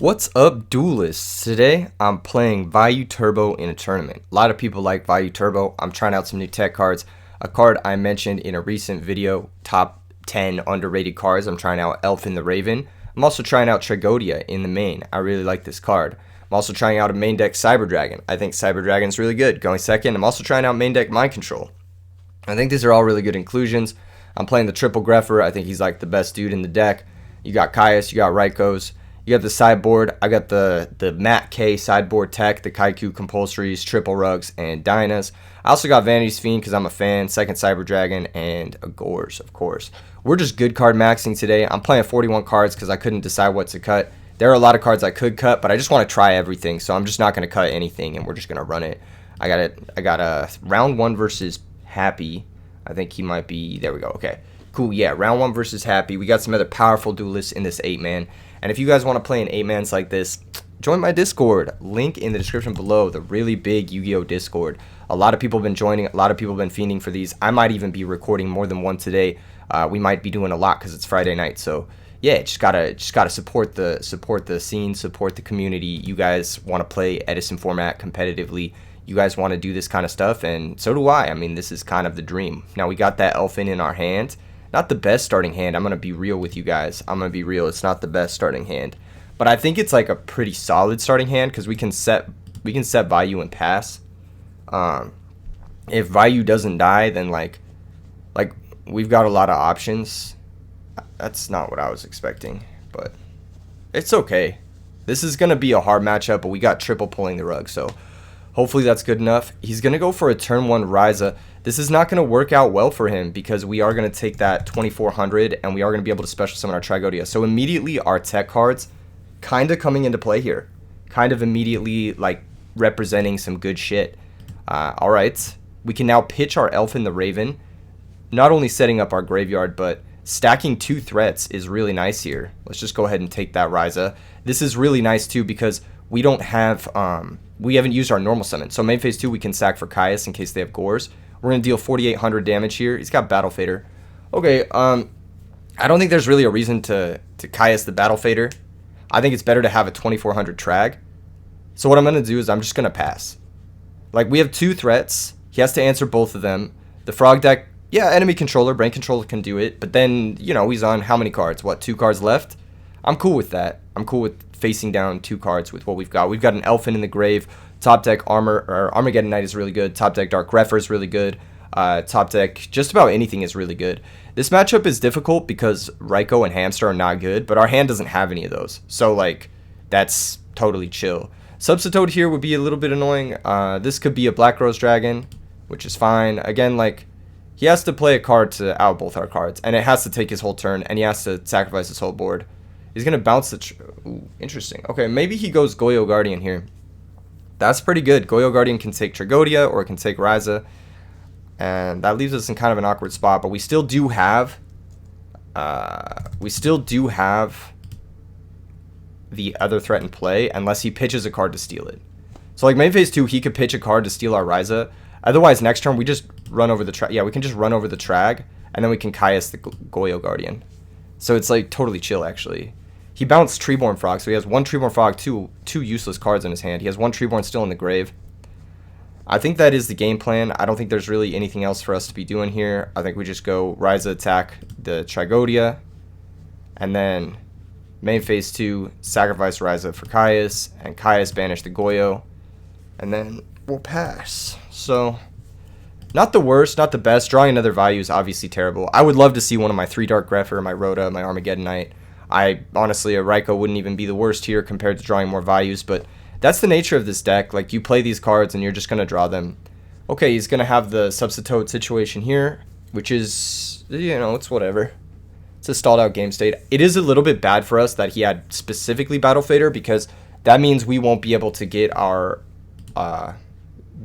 What's up, duelists? Today I'm playing Vayu Turbo in a tournament. A lot of people like Vayu Turbo. I'm trying out some new tech cards. A card I mentioned in a recent video, top 10 underrated cards. I'm trying out ELPHIN the Raven. I'm also trying out Tragodia in the main. I really like this card. I'm also trying out a main deck Cyberdragon. I think Cyberdragon's really good. Going second, I'm also trying out main deck Mind Control. I think these are all really good inclusions. I'm playing the triple Greffer. I think he's like the best dude in the deck. You got Caius, you got Rykos. You got the sideboard. I got the Matt K sideboard tech, the Kaiku compulsories, triple rugs, and Dynas. I also got Vanity's Fiend because I'm a fan, second Cyber Dragon, and a Gores, of course. We're just good card maxing today. I'm playing 41 cards because I couldn't decide what to cut. There are a lot of cards I could cut, but I just want to try everything, so I'm just not going to cut anything, and we're just going to run it. I got a round one versus Happy. I think he might be, there we go, okay. Cool, yeah, round one versus Happy. We got some other powerful duelists in this 8-man. And if you guys want to play in 8-mans like this, join my Discord. Link in the description below, the really big Yu-Gi-Oh! Discord. A lot of people have been joining. A lot of people have been fiending for these. I might even be recording more than one today. We might be doing a lot because it's Friday night. So yeah, just gotta support the scene, support the community. You guys want to play Edison format competitively. You guys want to do this kind of stuff, and so do I. I mean, this is kind of the dream. Now we got that ELPHIN in our hand. Not the best starting hand. I'm going to be real with you guys. I'm going to be real. It's not the best starting hand. But I think it's like a pretty solid starting hand because we can set Vayu and pass. If Vayu doesn't die, then like we've got a lot of options. That's not what I was expecting, but it's okay. This is going to be a hard matchup, but we got triple pulling the rug, so hopefully that's good enough. He's going to go for a turn 1 Ryza. This is not going to work out well for him because we are going to take that 2400 and we are going to be able to special summon our Tragodia. So immediately our tech cards kind of coming into play here. Kind of immediately like representing some good shit. Alright, we can now pitch our ELPHIN the Raven. Not only setting up our graveyard, but stacking 2 threats is really nice here. Let's just go ahead and take that Ryza. This is really nice too because we don't have, we haven't used our normal summon. So main phase 2 we can sack for Caius in case they have Gores. We're going to deal 4,800 damage here. He's got Battle Fader. Okay, I don't think there's really a reason to Caius the Battle Fader. I think it's better to have a 2,400 Trag. So what I'm going to do is I'm just going to pass. Like, we have 2 threats. He has to answer both of them. The Frog deck, yeah, enemy controller, brain controller can do it. But then, you know, he's on how many cards? What, 2 cards left? I'm cool with that. I'm cool with facing down 2 cards with what we've got. We've got an ELPHIN in the grave. Top deck Armageddon Knight is really good. Top deck Dark Greffer is really good. Top deck just about anything is really good. This matchup is difficult because Ryko and Hamster are not good, but our hand doesn't have any of those. So like that's totally chill. Substitute here would be a little bit annoying. This could be a Black Rose Dragon, which is fine. Again, like he has to play a card to out both our cards, and it has to take his whole turn, and he has to sacrifice his whole board. He's gonna bounce the. Ooh, interesting. Okay, maybe he goes Goyo Guardian here. That's pretty good. Goyo Guardian can take Tragodia or it can take Ryza. And that leaves us in kind of an awkward spot. But we still do have the other threat in play unless he pitches a card to steal it. So like main phase 2, he could pitch a card to steal our Ryza. Otherwise, next turn we just run over the Trag. Yeah, we can just run over the Trag and then we can Caius the Goyo Guardian. So it's like totally chill actually. He bounced Treeborn Frog, so he has 1 Treeborn Frog, two useless cards in his hand. He has 1 Treeborn still in the grave. I think that is the game plan. I don't think there's really anything else for us to be doing here. I think we just go Ryza attack the Tragodia, and then main phase 2, sacrifice Ryza for Caius, and Caius banish the Goyo, and then we'll pass. So, not the worst, not the best. Drawing another Vayu is obviously terrible. I would love to see one of my 3 Dark Greffer, my Rhoda, my Armageddon Knight. I honestly, a Ryko wouldn't even be the worst here compared to drawing more Vayus, but that's the nature of this deck. Like, you play these cards and you're just going to draw them. Okay, he's going to have the substitute situation here, which is, you know, it's whatever. It's a stalled out game state. It is a little bit bad for us that he had specifically Battle Fader because that means we won't be able to get our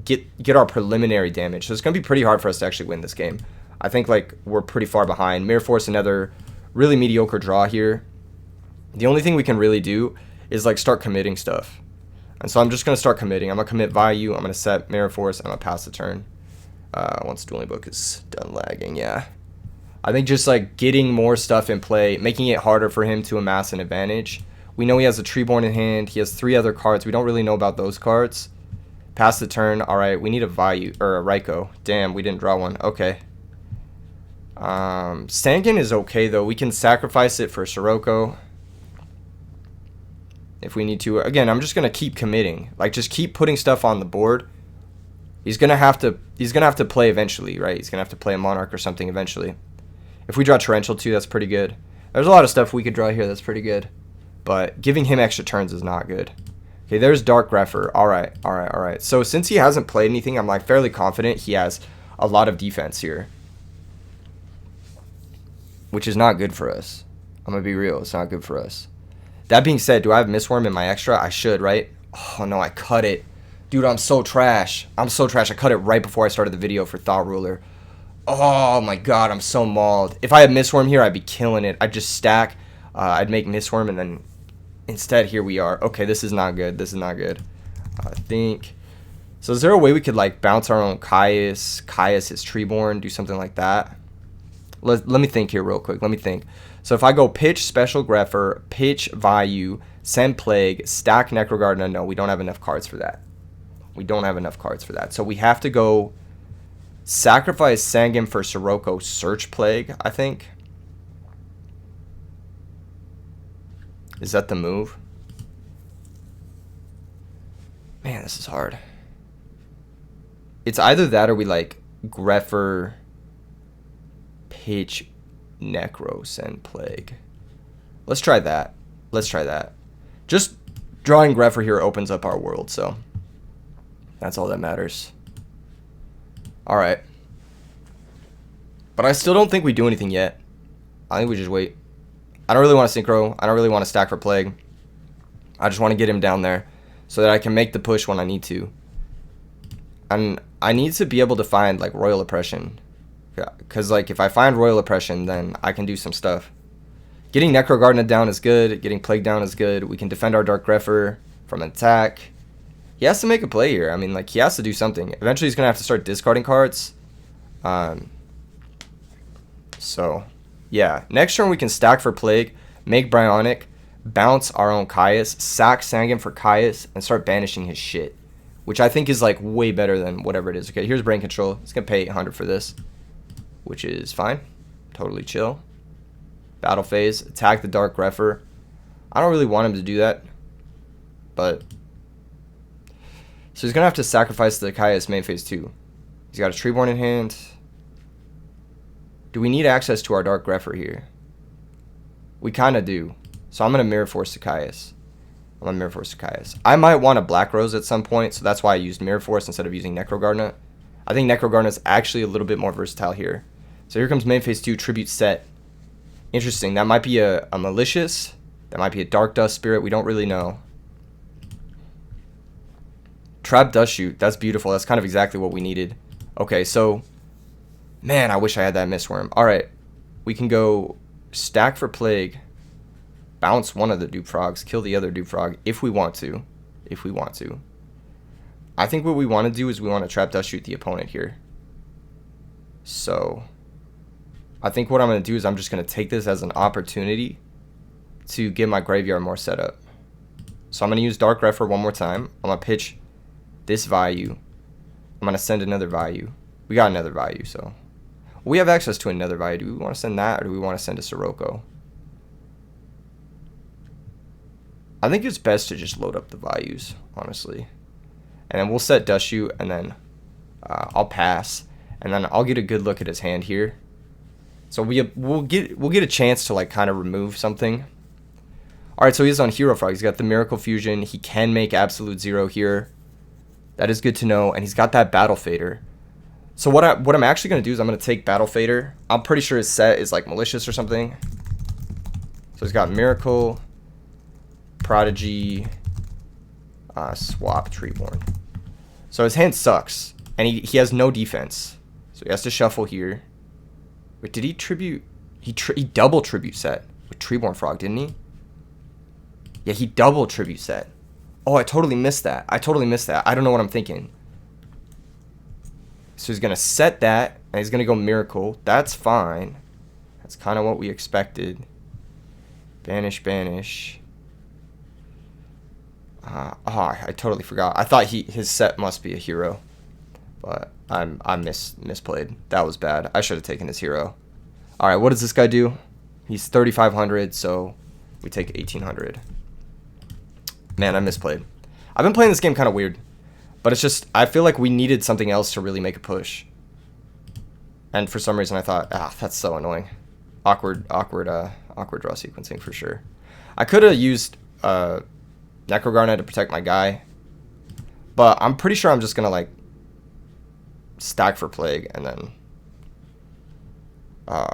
get our preliminary damage. So it's going to be pretty hard for us to actually win this game. I think, like, we're pretty far behind. Mirror Force, another really mediocre draw here. The only thing we can really do is like start committing stuff. And so I'm just going to start committing. I'm going to commit Vayu. I'm going to set Mirror Force. I'm going to pass the turn. Once Dueling Book is done lagging, yeah. I think just like getting more stuff in play, making it harder for him to amass an advantage We know he has a Treeborn in hand. He has 3 other cards. We don't really know about those cards. Pass the turn. All right, we need a Vayu or a Raikou. Damn, we didn't draw one. Okay. Sangan is okay though. We can sacrifice it for Sirocco if we need to. Again, I'm just gonna keep committing. Like, just keep putting stuff on the board. He's gonna have to play eventually, right? He's gonna have to play a Monarch or something eventually. If we draw Torrential too, that's pretty good. There's a lot of stuff we could draw here that's pretty good, but giving him extra turns is not good. Okay, there's Dark Grepher. All right. So since he hasn't played anything, I'm like fairly confident he has a lot of defense here, which is not good for us. I'm gonna be real, it's not good for us. That being said, do I have Mistworm in my extra? I should, right? Oh no, I cut it. Dude, I'm so trash. I cut it right before I started the video for Thought Ruler. Oh my god, I'm so mauled. If I had Mistworm here, I'd be killing it. I'd just stack. I'd make Mistworm, and then instead, here we are. Okay, this is not good. This is not good. I think... So is there a way we could, like, bounce our own Caius his Treeborn, do something like that? Let me think here real quick. Let me think. So if I go pitch Special Grepher, pitch Vayu, send Plague, stack Necrogardener, no, we don't have enough cards for that. We don't have enough cards for that. So we have to go sacrifice Sangam for Sirocco, search Plague, I think. Is that the move? Man, this is hard. It's either that or we like Grepher, pitch Necro, send Plague. Let's try that. Let's try that. Just drawing Grepher here opens up our world, so that's all that matters. Alright. But I still don't think we do anything yet. I think we just wait. I don't really want to Synchro. I don't really want to stack for Plague. I just want to get him down there so that I can make the push when I need to. And I need to be able to find, like, Royal Oppression. Because, like, if I find Royal Oppression, then I can do some stuff. Getting Necrogardener down is good. Getting Plague down is good. We can defend our Dark Grepher from an attack. He has to make a play here. I mean, like, he has to do something. Eventually, he's going to have to start discarding cards. So, yeah. Next turn, we can stack for Plague, make Bionic, bounce our own Caius, sack Sangam for Caius, and start banishing his shit. Which I think is, like, way better than whatever it is. Okay, here's Brain Control. He's going to pay 800 for this, which is fine. Totally chill. Battle phase. Attack the Dark Grepher. I don't really want him to do that, but... So he's going to have to sacrifice the Caius main phase too. He's got a Treeborn in hand. Do we need access to our Dark Grepher here? We kind of do. So I'm going to Mirror Force the Caius. I might want a Black Rose at some point, so that's why I used Mirror Force instead of using Necrogardener. I think Necrogardener is actually a little bit more versatile here. So here comes main phase 2, Tribute Set. Interesting. That might be a Malicious. That might be a Dark Dust Spirit. We don't really know. Trap Dust Shoot. That's beautiful. That's kind of exactly what we needed. Okay, so... Man, I wish I had that Mistworm. Alright. We can go stack for Plague. Bounce one of the Dupe Frogs. Kill the other Dupe Frog if we want to. I think what we want to do is we want to Trap Dust Shoot the opponent here. So... I think what I'm going to do is I'm just going to take this as an opportunity to get my graveyard more set up. So I'm going to use Dark Grepher one more time. I'm going to pitch this Vayu. I'm going to send another Vayu. We got another Vayu, so... We have access to another Vayu. Do we want to send that, or do we want to send a Sirocco? I think it's best to just load up the Vayus, honestly. And then we'll set Dust Shoot, and then I'll pass. And then I'll get a good look at his hand here. So we'll get a chance to, like, kind of remove something. Alright, so he's on Hero Frog. He's got the Miracle Fusion. He can make Absolute Zero here. That is good to know. And he's got that Battle Fader. So what I'm actually going to do is I'm going to take Battle Fader. I'm pretty sure his set is, like, Malicious or something. So he's got Miracle, Prodigy, Swap, Treeborn. So his hand sucks. And he has no defense. So he has to shuffle here. Wait, did he tribute? He double tribute set with Treeborn Frog, didn't he? Yeah, he double tribute set. Oh, I totally missed that. I don't know what I'm thinking. So he's going to set that, and he's going to go Miracle. That's fine. That's kind of what we expected. Banish, banish. Oh, I totally forgot. I thought his set must be a hero, but I misplayed. That was bad. I should have taken his hero. All right, what does this guy do? He's 3,500, so we take 1,800. Man, I misplayed. I've been playing this game kind of weird, but it's just I feel like we needed something else to really make a push. And for some reason, I thought, that's so annoying. Awkward draw sequencing for sure. I could have used Necro Garnet to protect my guy, but I'm pretty sure I'm just gonna like stack for Plague and then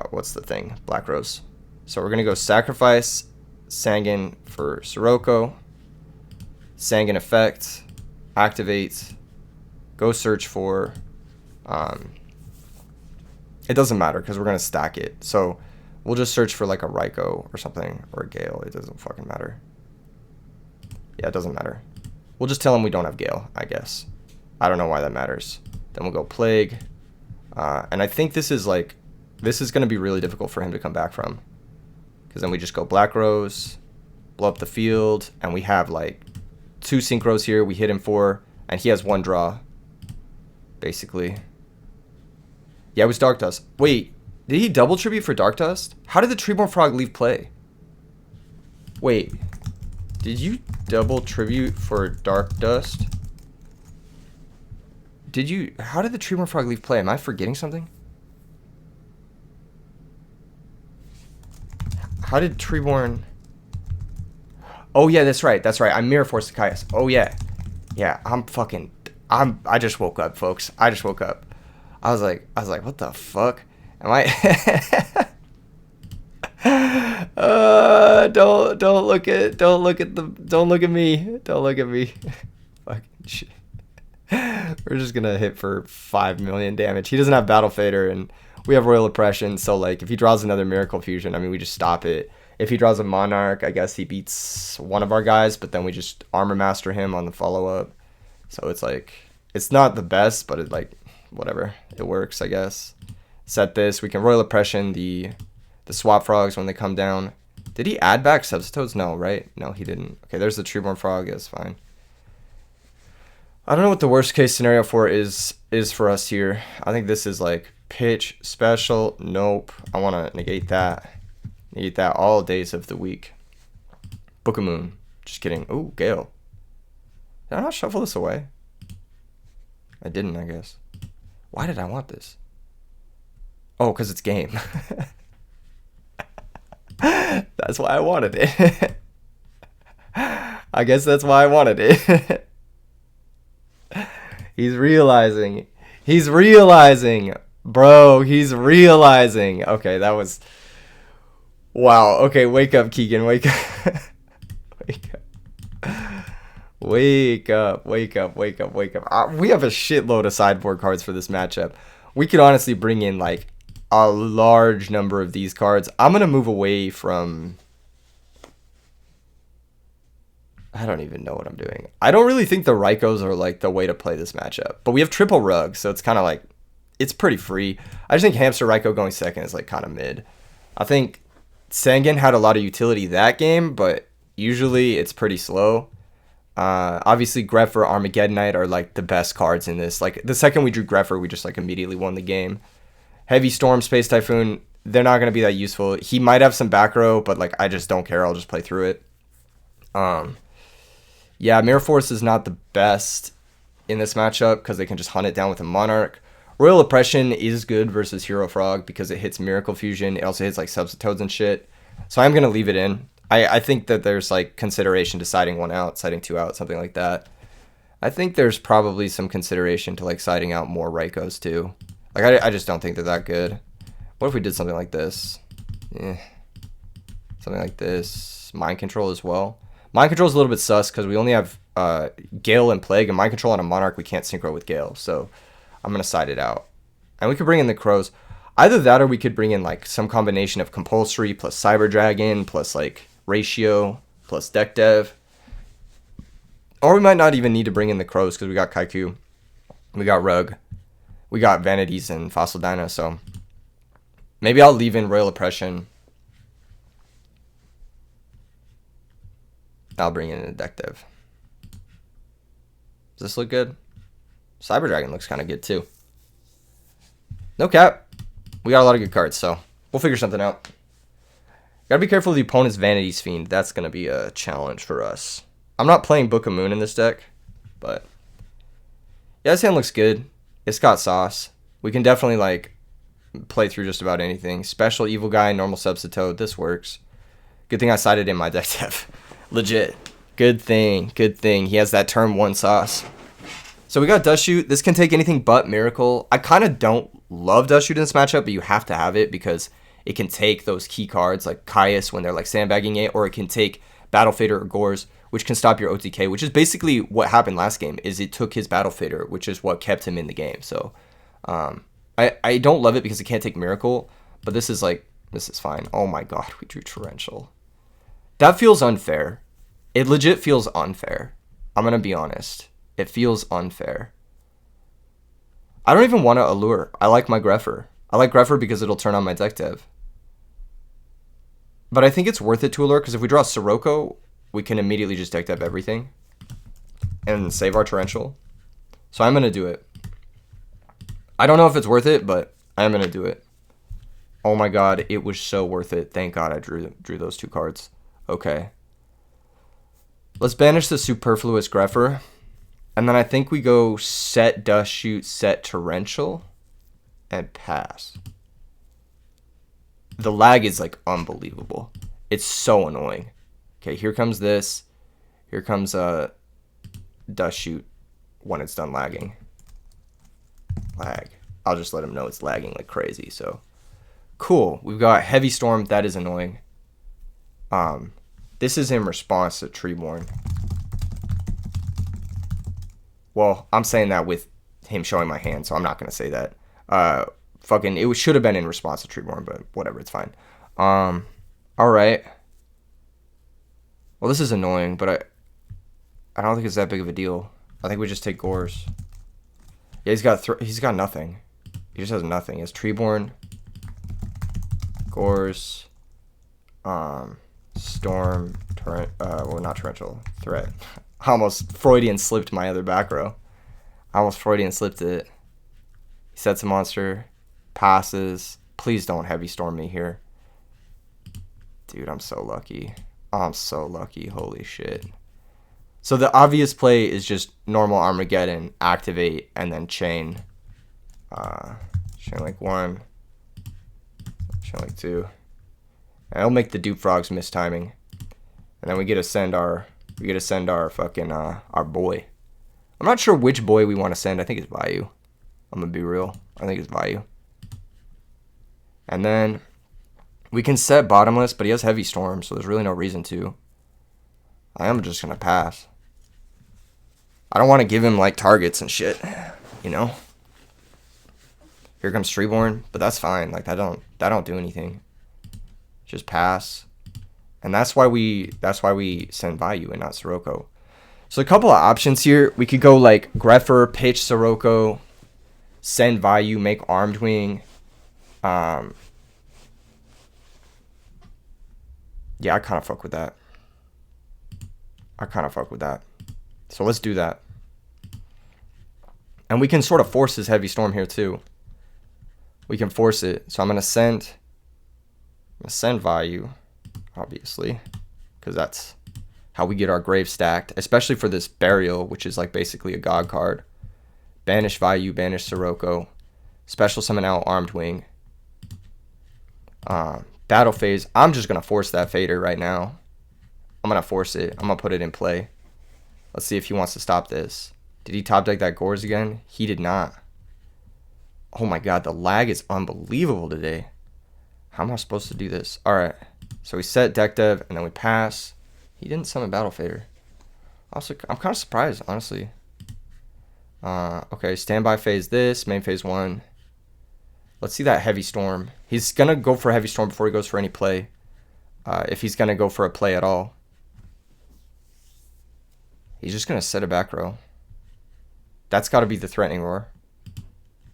what's the thing? Black Rose. So we're gonna go sacrifice Sanguine for Sirocco. Sanguine effect, activate, go search for. It doesn't matter because we're gonna stack it. So we'll just search for like a Raikou or something or a Gale. It doesn't fucking matter. Yeah, it doesn't matter. We'll just tell him we don't have Gale, I guess. I don't know why that matters. Then we'll go Plague. And I think this is going to be really difficult for him to come back from. Because then we just go Black Rose, blow up the field, and we have like 2 Synchros here. We hit him 4, and he has 1 draw, basically. Yeah, it was Dark Dust. Wait, did he double tribute for Dark Dust? How did the Treeborn Frog leave play? Wait. Did you double tribute for Dark Dust? How did the Treeborn Frog leave play? Am I forgetting something? How did Treeborn... Oh yeah, that's right. I'm Mirror Force to Caius. Oh yeah. Yeah, I just woke up, folks. I just woke up. I was like, what the fuck? Am I don't look at me. Fucking shit. We're just gonna hit for 5 million damage. He doesn't have Battle Fader, and we have Royal Oppression, so like if he draws another Miracle Fusion, I mean we just stop it. If he draws a Monarch, I guess he beats one of our guys, but then we just Armor Master him on the follow-up. So it's like, it's not the best, but it like, whatever. It works, I guess. Set this. We can Royal Oppression the Swap Frogs when they come down. Did he add back Substitoads? No, right? No, he didn't. Okay, there's the Treeborn Frog. It's fine. I don't know what the worst case scenario for is for us here. I think this is like pitch special. Nope. I want to negate that. Negate that all days of the week. Book of Moon. Just kidding. Ooh, Gale. Did I not shuffle this away? I didn't, I guess. Why did I want this? Oh, because it's game. That's why I wanted it. I guess that's why I wanted it. He's realizing. Bro, he's realizing. Okay, that was... Wow. Okay, wake up, Keegan. Wake up. Wake up. We have a shitload of sideboard cards for this matchup. We could honestly bring in like a large number of these cards. I'm going to move away from... I don't even know what I'm doing. I don't really think the Raikous are like the way to play this matchup. But we have triple rug, so it's kind of like... It's pretty free. I just think Hamster Raikou going second is like kind of mid. I think Sanguine had a lot of utility that game, but usually it's pretty slow. Obviously Grepher, Armageddonite are like the best cards in this. Like the second we drew Grepher, we just like immediately won the game. Heavy Storm, Space Typhoon, they're not going to be that useful. He might have some back row, but like I just don't care. I'll just play through it. Yeah, Mirror Force is not the best in this matchup because they can just hunt it down with a Monarch. Royal Oppression is good versus Hero Frog because it hits Miracle Fusion. It also hits like Substitoads and shit. So I'm going to leave it in. I think that there's like consideration to siding 1 out, siding 2 out, something like that. I think there's probably some consideration to like siding out more Raikous too. Like I just don't think they're that good. What if we did something like this? Something like this. Mind Control as well. Mind Control is a little bit sus because we only have Gale and Plague, and Mind Control on a Monarch we can't synchro with Gale. So I'm going to side it out. And we could bring in the Crows. Either that or we could bring in like some combination of Compulsory plus Cyber Dragon plus like Ratio plus Deck Dev. Or we might not even need to bring in the Crows because we got Kaiku. We got Rug. We got Vanities and Fossil Dino. So maybe I'll leave in Royal Oppression. I'll bring in a Deck Dev. Does this look good? Cyber Dragon looks kind of good too. No cap. We got a lot of good cards, so we'll figure something out. Gotta be careful of the opponent's Vanity's Fiend. That's gonna be a challenge for us. I'm not playing Book of Moon in this deck, but yeah, this hand looks good. It's got sauce. We can definitely like play through just about anything. Special Evil Guy, normal Substitute. This works. Good thing I sided in my deck dev. Legit. Good thing. Good thing. He has that turn 1 sauce. So we got Dust Shoot. This can take anything but Miracle. I kind of don't love Dust Shoot in this matchup, but you have to have it because it can take those key cards like Caius when they're like sandbagging it, or it can take Battle Fader or Gores, which can stop your OTK, which is basically what happened last game, is it took his Battle Fader, which is what kept him in the game. So I don't love it because it can't take Miracle, but this is fine. Oh my god, we drew Torrential. That feels unfair. It legit feels unfair. I'm going to be honest. It feels unfair. I don't even want to Allure. I like my Greffer. I like Greffer because it'll turn on my deck dev. But I think it's worth it to Allure because if we draw Sirocco, we can immediately just deck dev everything and save our Torrential. So I'm going to do it. I don't know if it's worth it, but I'm going to do it. Oh my god, it was so worth it. Thank god I drew those 2 cards. Okay. Let's banish the Superfluous Greffer. And then I think we go set Dust Shoot, set Torrential, and pass. The lag is like unbelievable. It's so annoying. Okay, here comes this. Here comes Dust Shoot when it's done lagging. Lag. I'll just let him know it's lagging like crazy. So cool. We've got Heavy Storm. That is annoying. This is in response to Treeborn. Well, I'm saying that with him showing my hand, so I'm not gonna say that. It should have been in response to Treeborn, but whatever, it's fine. All right. Well, this is annoying, but I don't think it's that big of a deal. I think we just take Gores. Yeah, he's got nothing. He just has nothing. He has Treeborn, Gores, Storm, well, not Torrential, Threat. I almost Freudian slipped my other back row. I almost Freudian slipped it. He sets a monster, passes. Please don't Heavy Storm me here. Dude, I'm so lucky. I'm so lucky. Holy shit. So the obvious play is just normal Armageddon, activate, and then chain. Chain like 1, chain like 2. And it'll make the Dupe Frogs miss timing. And then we get to send our fucking our boy. I'm not sure which boy we want to send. I think it's Vayu. I'm gonna be real. I think it's Vayu. And then we can set Bottomless, but he has Heavy Storm, so there's really no reason to. I am just gonna pass. I don't want to give him like targets and shit, you know. Here comes Treeborn, but that's fine. Like that don't do anything. Just pass. And that's why we send Vayu and not Sirocco. So a couple of options here. We could go like Greffer, pitch Sirocco, send Vayu, make Armed Wing. Yeah, I kind of fuck with that. So let's do that. And we can sort of force his Heavy Storm here too. We can force it. So I'm gonna send Vayu, obviously, because that's how we get our grave stacked, especially for this Burial, which is like basically a God card. Banish Vayu, banish Sirocco, special summon out Armed Wing. Battle phase. I'm just gonna force that Fader right now. I'm gonna force it. I'm gonna put it in play. Let's see if he wants to stop this. Did he top deck that Gores again? He did not. Oh my god, the lag is unbelievable today. How am I supposed to do this? Alright. So we set deck dev and then we pass. He didn't summon Battle Fader. Also, I'm kind of surprised, honestly. Okay, standby phase this, main phase 1. Let's see that Heavy Storm. He's going to go for Heavy Storm before he goes for any play. If he's going to go for a play at all. He's just going to set a back row. That's got to be the Threatening Roar.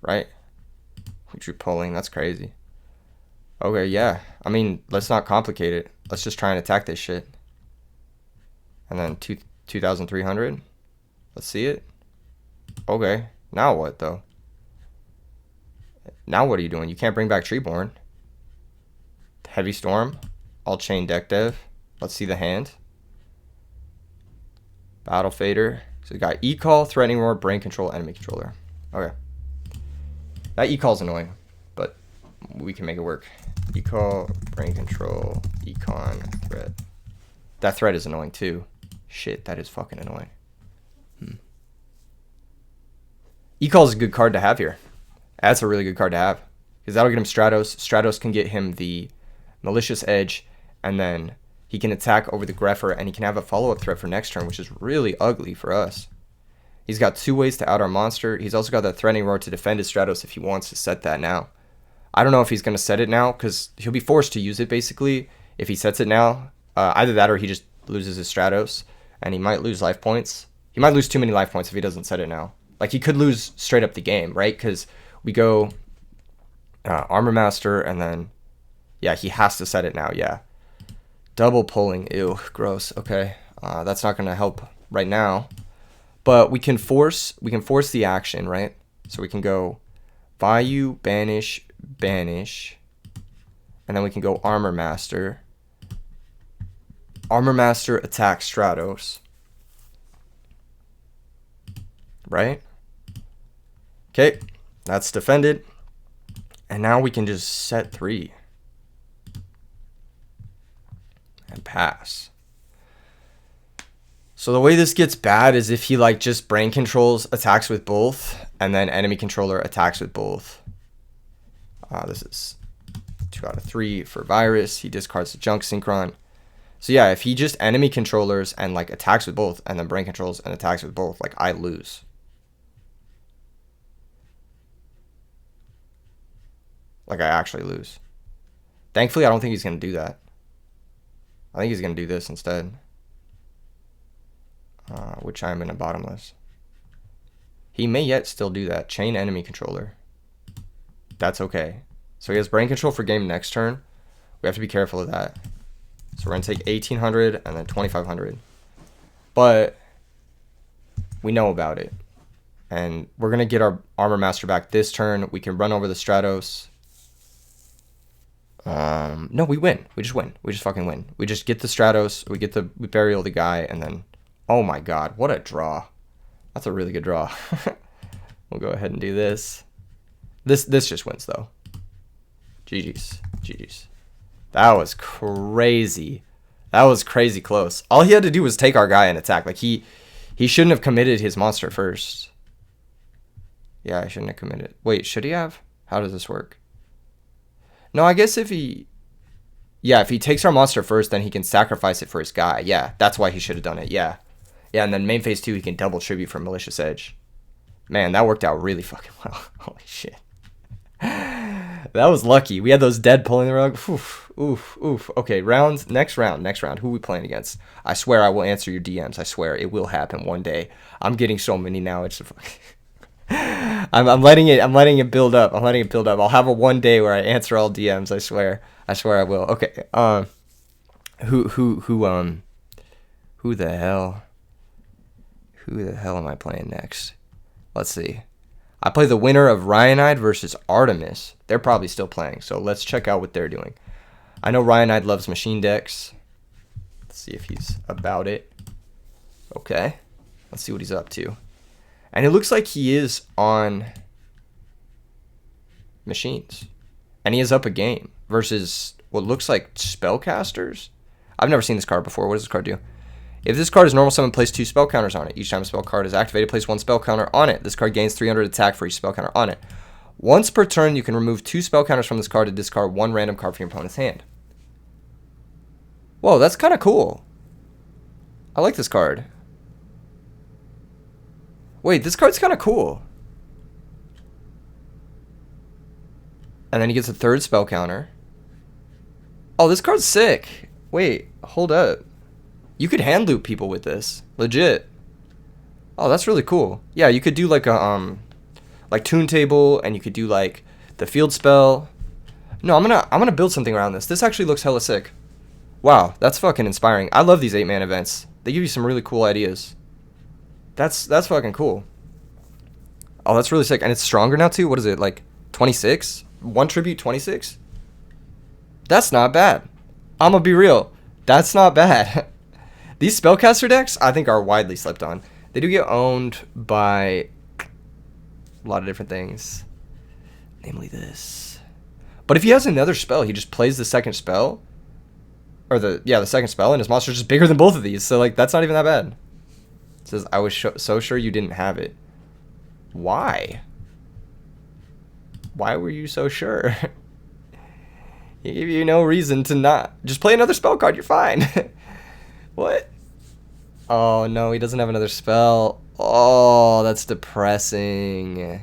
Right? We drew Pulling. That's crazy. Okay, yeah. I mean, let's not complicate it. Let's just try and attack this shit. And then 2,300. Let's see it. Okay. Now what, though? Now what are you doing? You can't bring back Treeborn. Heavy Storm. All chain deck dev. Let's see the hand. Battle Fader. So we got E-Call, Threatening Roar, Brain Control, Enemy Controller. Okay. That E-Call's annoying, but we can make it work. E-Call, Brain Control, Econ, Threat. That threat is annoying too. Shit, that is fucking annoying. E-Call is a good card to have here. That's a really good card to have. Because that'll get him Stratos. Stratos can get him the Malicious Edge, and then he can attack over the Grepher, and he can have a follow-up threat for next turn, which is really ugly for us. He's got 2 ways to out our monster. He's also got that Threatening Roar to defend his Stratos if he wants to set that now. I don't know if he's going to set it now, because he'll be forced to use it, basically, if he sets it now. Either that or he just loses his Stratos, and he might lose life points. He might lose too many life points if he doesn't set it now. Like, he could lose straight up the game, right? Because we go Armor Master, and then, yeah, he has to set it now, yeah. Double pulling, ew, gross, okay. That's not going to help right now. But we can force the action, right? So we can go Vayu, Banish, Banish, and then we can go Armor Master. Armor Master, attack Stratos. Right? Okay, that's defended. And now we can just set 3. And pass. So the way this gets bad is if he like just brain controls, attacks with both, and then enemy controller attacks with both. This is 2 out of 3 for Virus. He discards the Junk Synchron. So yeah, if he just enemy controllers and like attacks with both, and then brain controls and attacks with both, like I lose. Like I actually lose. Thankfully, I don't think he's going to do that. I think he's going to do this instead. Which I'm in a bottomless. He may yet still do that. Chain enemy controller. That's okay. So he has brain control for game next turn. We have to be careful of that. So we're going to take 1,800 and then 2,500. But we know about it. And we're going to get our Armor Master back this turn. We can run over the Stratos. No, we win. We just win. We just fucking win. We just get the Stratos. We burial the guy, and then, oh my god, what a draw. That's a really good draw. We'll go ahead and do this. This just wins though. GG's. GG's. That was crazy. That was crazy close. All he had to do was take our guy and attack. Like he shouldn't have committed his monster first. Yeah, I shouldn't have committed. Wait, should he have? How does this work? No, I guess if he takes our monster first, then he can sacrifice it for his guy. Yeah, that's why he should have done it. Yeah. Yeah, and then main phase 2, he can double tribute for Malicious Edge. Man, that worked out really fucking well. Holy shit. That was lucky. We had those dead pulling the rug. Oof, oof, oof. Okay, next round. Who are we playing against? I swear I will answer your DMs. I swear it will happen one day. I'm getting so many now. It's I'm letting it build up. I'll have a one day where I answer all DMs. I swear I will. Okay. Who the hell am I playing next? Let's see. I play the winner of Ryanide versus Artemis. They're probably still playing, so let's check out what they're doing. I know Ryanide loves machine decks. Let's see if he's about it. Okay. Let's see what he's up to. And it looks like he is on machines. And he is up a game versus what looks like spellcasters. I've never seen this card before. What does this card do? If this card is normal summon, place 2 spell counters on it. Each time a spell card is activated, place 1 spell counter on it. This card gains 300 attack for each spell counter on it. Once per turn, you can remove 2 spell counters from this card to discard 1 random card from your opponent's hand. Whoa, that's kind of cool. I like this card. Wait, this card's kind of cool. And then he gets a 3rd spell counter. Oh, this card's sick. Wait, hold up. You could hand loop people with this. Legit. Oh, that's really cool. Yeah, you could do like a like Toon Table, and you could do like the field spell. No, I'm gonna build something around this. This actually looks hella sick. Wow, that's fucking inspiring. I love these 8-man events. They give you some really cool ideas. That's fucking cool. Oh, that's really sick. And it's stronger now too. What is it, like 26? One tribute, 26? That's not bad. I'm gonna be real. That's not bad. These spellcaster decks, I think, are widely slept on. They do get owned by a lot of different things. Namely this. But if he has another spell, he just plays the second spell. Or the second spell, and his monster's just bigger than both of these. So, like, that's not even that bad. It says, I was so sure you didn't have it. Why? Why were you so sure? He gave you no reason to not. Just play another spell card, you're fine. What? Oh, no, he doesn't have another spell. Oh, that's depressing.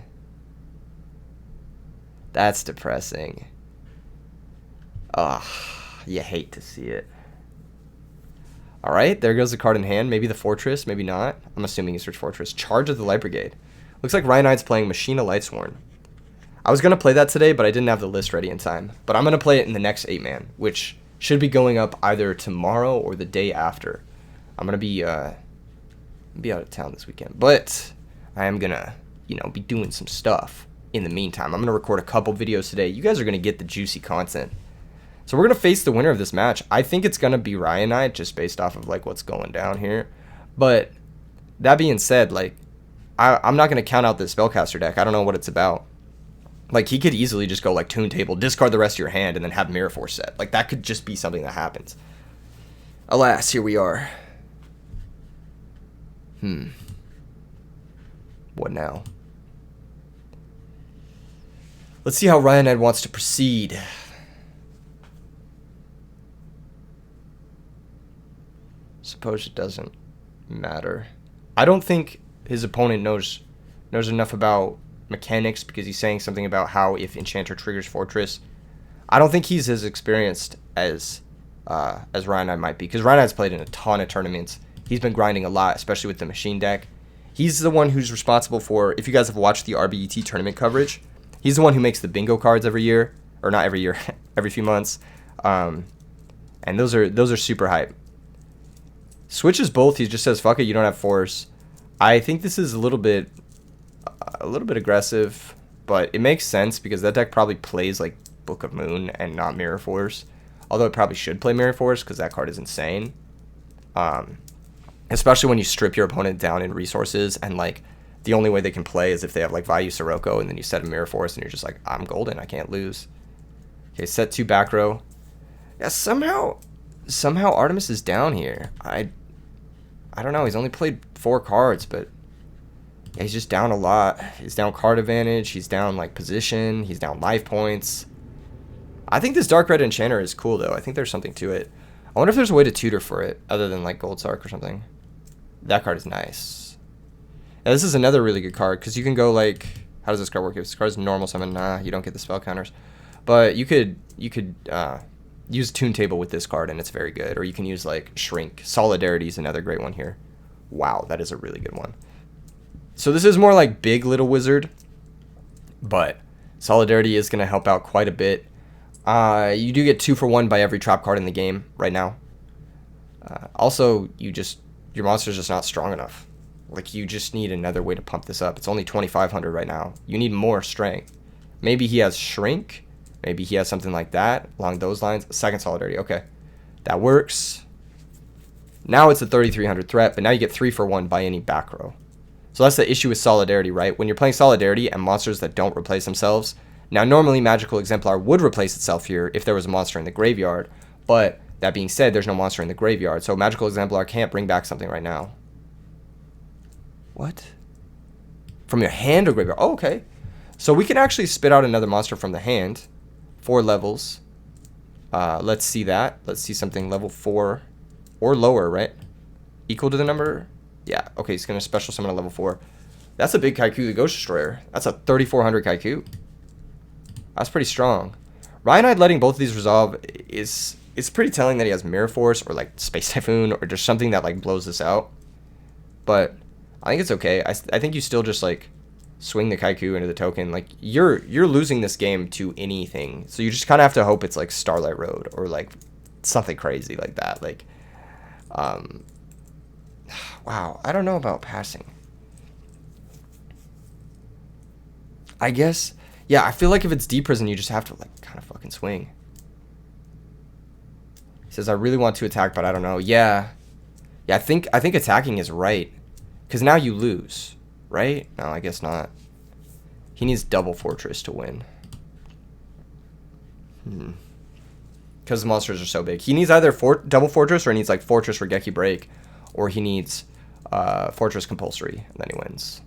That's depressing. Ugh, you hate to see it. Alright, there goes the card in hand. Maybe the Fortress, maybe not. I'm assuming he searched Fortress. Charge of the Light Brigade. Looks like Ryan playing Machina Lightsworn. I was going to play that today, but I didn't have the list ready in time. But I'm going to play it in the next 8-man, which should be going up either tomorrow or the day after. I'm going to be out of town this weekend. But I am going to, be doing some stuff in the meantime. I'm going to record a couple videos today. You guys are going to get the juicy content. So we're going to face the winner of this match. I think it's going to be Ryan just based off of, like, what's going down here. But that being said, like, I'm not going to count out this Spellcaster deck. I don't know what it's about. Like, he could easily just go, like, Toon Table, discard the rest of your hand, and then have Mirror Force set. Like, that could just be something that happens. Alas, here we are. What now? Let's see how Ryan wants to proceed. Suppose it doesn't matter. I don't think his opponent knows enough about mechanics, because he's saying something about how if Enchanter triggers Fortress. I don't think he's as experienced as Ryan might be, because Ryan played in a ton of tournaments. He's been grinding a lot, especially with the machine deck. He's the one who's responsible for, if you guys have watched the RBET tournament coverage, he's the one who makes the bingo cards every year, or not every year, every few months. And those are super hype. Switches both. He just says, fuck it, you don't have force. I think this is a little bit aggressive, but it makes sense because that deck probably plays like Book of Moon and not Mirror Force. Although it probably should play Mirror Force because that card is insane. Especially when you strip your opponent down in resources, and like the only way they can play is if they have like Vayu Turbo, and then you set a Mirror Force and you're just like, I'm golden, I can't lose. Okay, set 2 back row. Yeah, somehow Artemis is down here. I don't know. He's only played 4 cards, but yeah, he's just down a lot. He's down card advantage. He's down like position. He's down life points. I think this Dark Red Enchanter is cool though. I think there's something to it. I wonder if there's a way to tutor for it other than like Gold Sark or something. That card is nice. Now, this is another really good card because you can go like, how does this card work? If this card is normal summon, nah, you don't get the spell counters. But you could use Toon Table with this card and it's very good. Or you can use like Shrink. Solidarity is another great one here. Wow, that is a really good one. So this is more like Big Little Wizard, but Solidarity is going to help out quite a bit. You do get 2 for 1 by every trap card in the game right now. Also, your monster's just not strong enough. Like, you just need another way to pump this up. It's only 2,500 right now. You need more strength. Maybe he has Shrink. Maybe he has something like that along those lines. Second Solidarity. Okay, that works. Now it's a 3,300 threat, but now you get 3 for 1 by any back row. So that's the issue with Solidarity, right? When you're playing Solidarity and monsters that don't replace themselves. Now, normally Magical Exemplar would replace itself here if there was a monster in the graveyard. But that being said, there's no monster in the graveyard. So Magical Exemplar can't bring back something right now. What? From your hand or graveyard? Oh, okay. So we can actually spit out another monster from the hand. 4 levels. Let's see that. Let's see something level 4 or lower, right? Equal to the number? Yeah. Okay, he's going to special summon a level 4. That's a big Kaiku, the Ghost Destroyer. That's a 3,400 Kaiku. That's pretty strong. Ryan letting both of these resolve is pretty telling that he has Mirror Force or like Space Typhoon or just something that like blows this out. But I think it's okay. I think you still just like swing the Kaiku into the token. Like you're losing this game to anything. So you just kind of have to hope it's like Starlight Road or like something crazy like that. Like wow, I don't know about passing. I guess. Yeah, I feel like if it's deep prison, you just have to like kind of fucking swing. He says, I really want to attack, but I don't know. Yeah. Yeah, I think attacking is right. Because now you lose, right? No, I guess not. He needs double fortress to win. Because the monsters are so big. He needs either double fortress, or he needs like fortress Regeki break, or he needs fortress compulsory, and then he wins.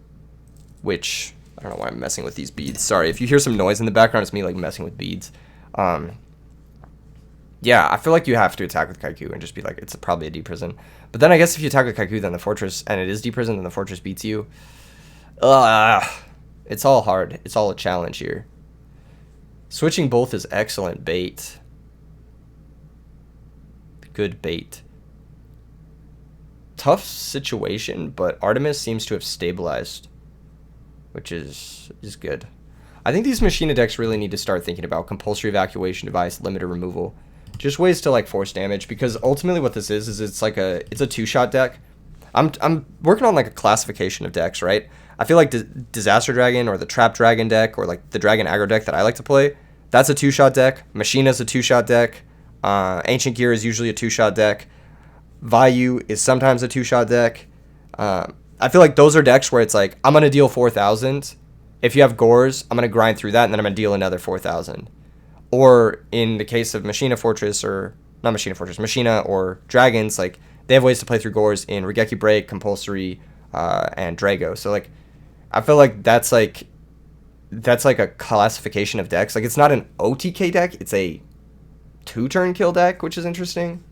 Which, I don't know why I'm messing with these beads. Sorry, if you hear some noise in the background, it's me like messing with beads. Yeah, I feel like you have to attack with Kaiku and just be like, it's probably a deep prison. But then I guess if you attack with Kaiku, then the fortress, and it is deep prison, then the fortress beats you. It's all hard. It's all a challenge here. Switching both is excellent bait. Good bait. Tough situation, but Artemis seems to have stabilized, which is good. I think these Machina decks really need to start thinking about compulsory evacuation device, limiter removal. Just ways to like force damage, because ultimately what this is it's like it's a two-shot deck. I'm working on like a classification of decks, right? I feel like Disaster Dragon or the Trap Dragon deck or like the Dragon Aggro deck that I like to play, that's a two-shot deck. Machina's a two-shot deck. Ancient Gear is usually a two-shot deck. Vayu is sometimes a two-shot deck. I feel like those are decks where it's like, I'm going to deal 4,000. If you have Gores, I'm going to grind through that, and then I'm going to deal another 4,000. Or in the case of Machina Fortress, or not Machina Fortress, Machina or Dragons, like they have ways to play through Gores in Regeki Break, Compulsory, and Drago. So like, I feel like that's like a classification of decks. Like it's not an OTK deck, it's a 2-turn kill deck, which is interesting.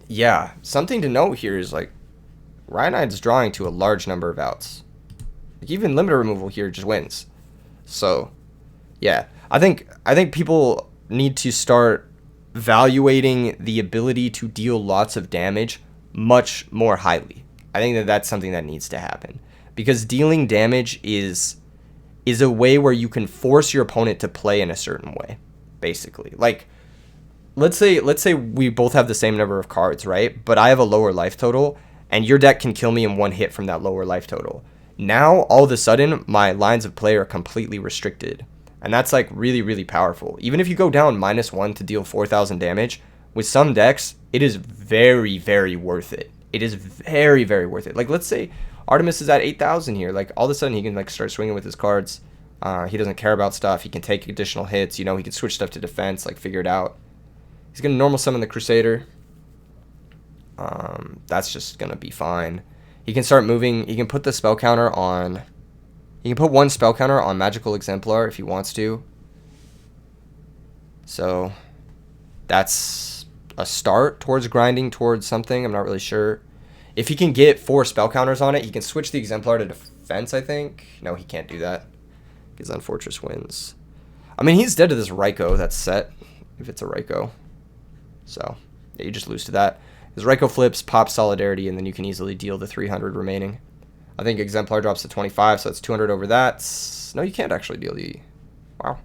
Yeah, something to note here is like Rhyonide's drawing to a large number of outs. Like even limiter removal here just wins. So yeah, I think people need to start valuating the ability to deal lots of damage much more highly. I think that's something that needs to happen, because dealing damage is a way where you can force your opponent to play in a certain way, basically. Like let's say we both have the same number of cards, right? But I have a lower life total, and your deck can kill me in one hit from that lower life total. Now, all of a sudden, my lines of play are completely restricted. And that's like really, really powerful. Even if you go down -1 to deal 4,000 damage, with some decks, it is very, very worth it. It is very, very worth it. Like, let's say Artemis is at 8,000 here. Like, all of a sudden, he can like start swinging with his cards. He doesn't care about stuff. He can take additional hits. You know, he can switch stuff to defense, like figure it out. He's going to normal summon the Crusader. That's just going to be fine. He can start moving. He can put the spell counter on. He can put one spell counter on Magical Exemplar if he wants to. So that's a start towards grinding towards something. I'm not really sure. If he can get 4 spell counters on it, he can switch the Exemplar to defense, I think. No, he can't do that, because then Fortress wins. I mean, he's dead to this Raikou that's set, if it's a Raikou. So yeah, you just lose to that. His Raikou flips, pops Solidarity, and then you can easily deal the 300 remaining. I think Exemplar drops to 25, so it's 200 over that. No, you can't actually deal the... Wow.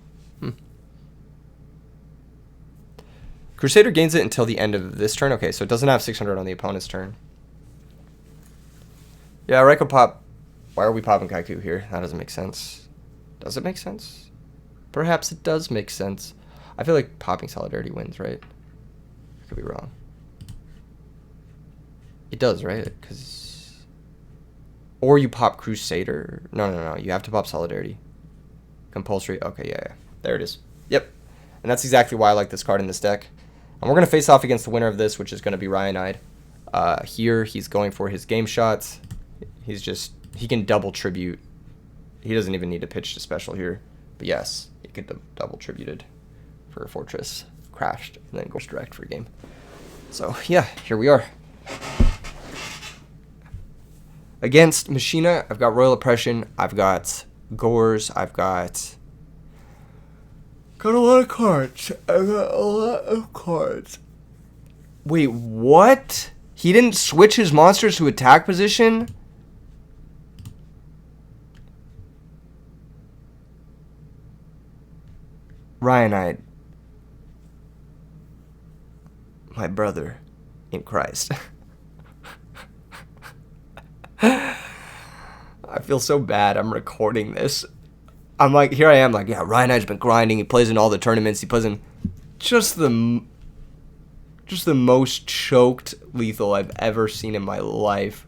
Crusader gains it until the end of this turn. Okay, so it doesn't have 600 on the opponent's turn. Yeah, Raikou pop. Why are we popping Kaiku here? That doesn't make sense. Does it make sense? Perhaps it does make sense. I feel like popping Solidarity wins, right? I could be wrong. It does, right? Because... Or you pop Crusader. No. You have to pop Solidarity. Compulsory. Okay, yeah. There it is. Yep. And that's exactly why I like this card in this deck. And we're going to face off against the winner of this, which is going to be Rhyonide. Here, he's going for his game shots. He can double tribute. He doesn't even need to pitch to special here. But yes, he could double tributed for a Fortress. Crashed, and then goes direct for a game. So, yeah, here we are. Against Machina, I've got Royal Oppression. I've got Gores. I've got a lot of cards. I've got a lot of cards. Wait, what? He didn't switch his monsters to attack position? Rhyonide. My brother in Christ. I feel so bad. I'm recording this. I'm like, here I am, like, yeah, Ryan Knight's been grinding. He plays in all the tournaments. He plays in just the most choked lethal I've ever seen in my life.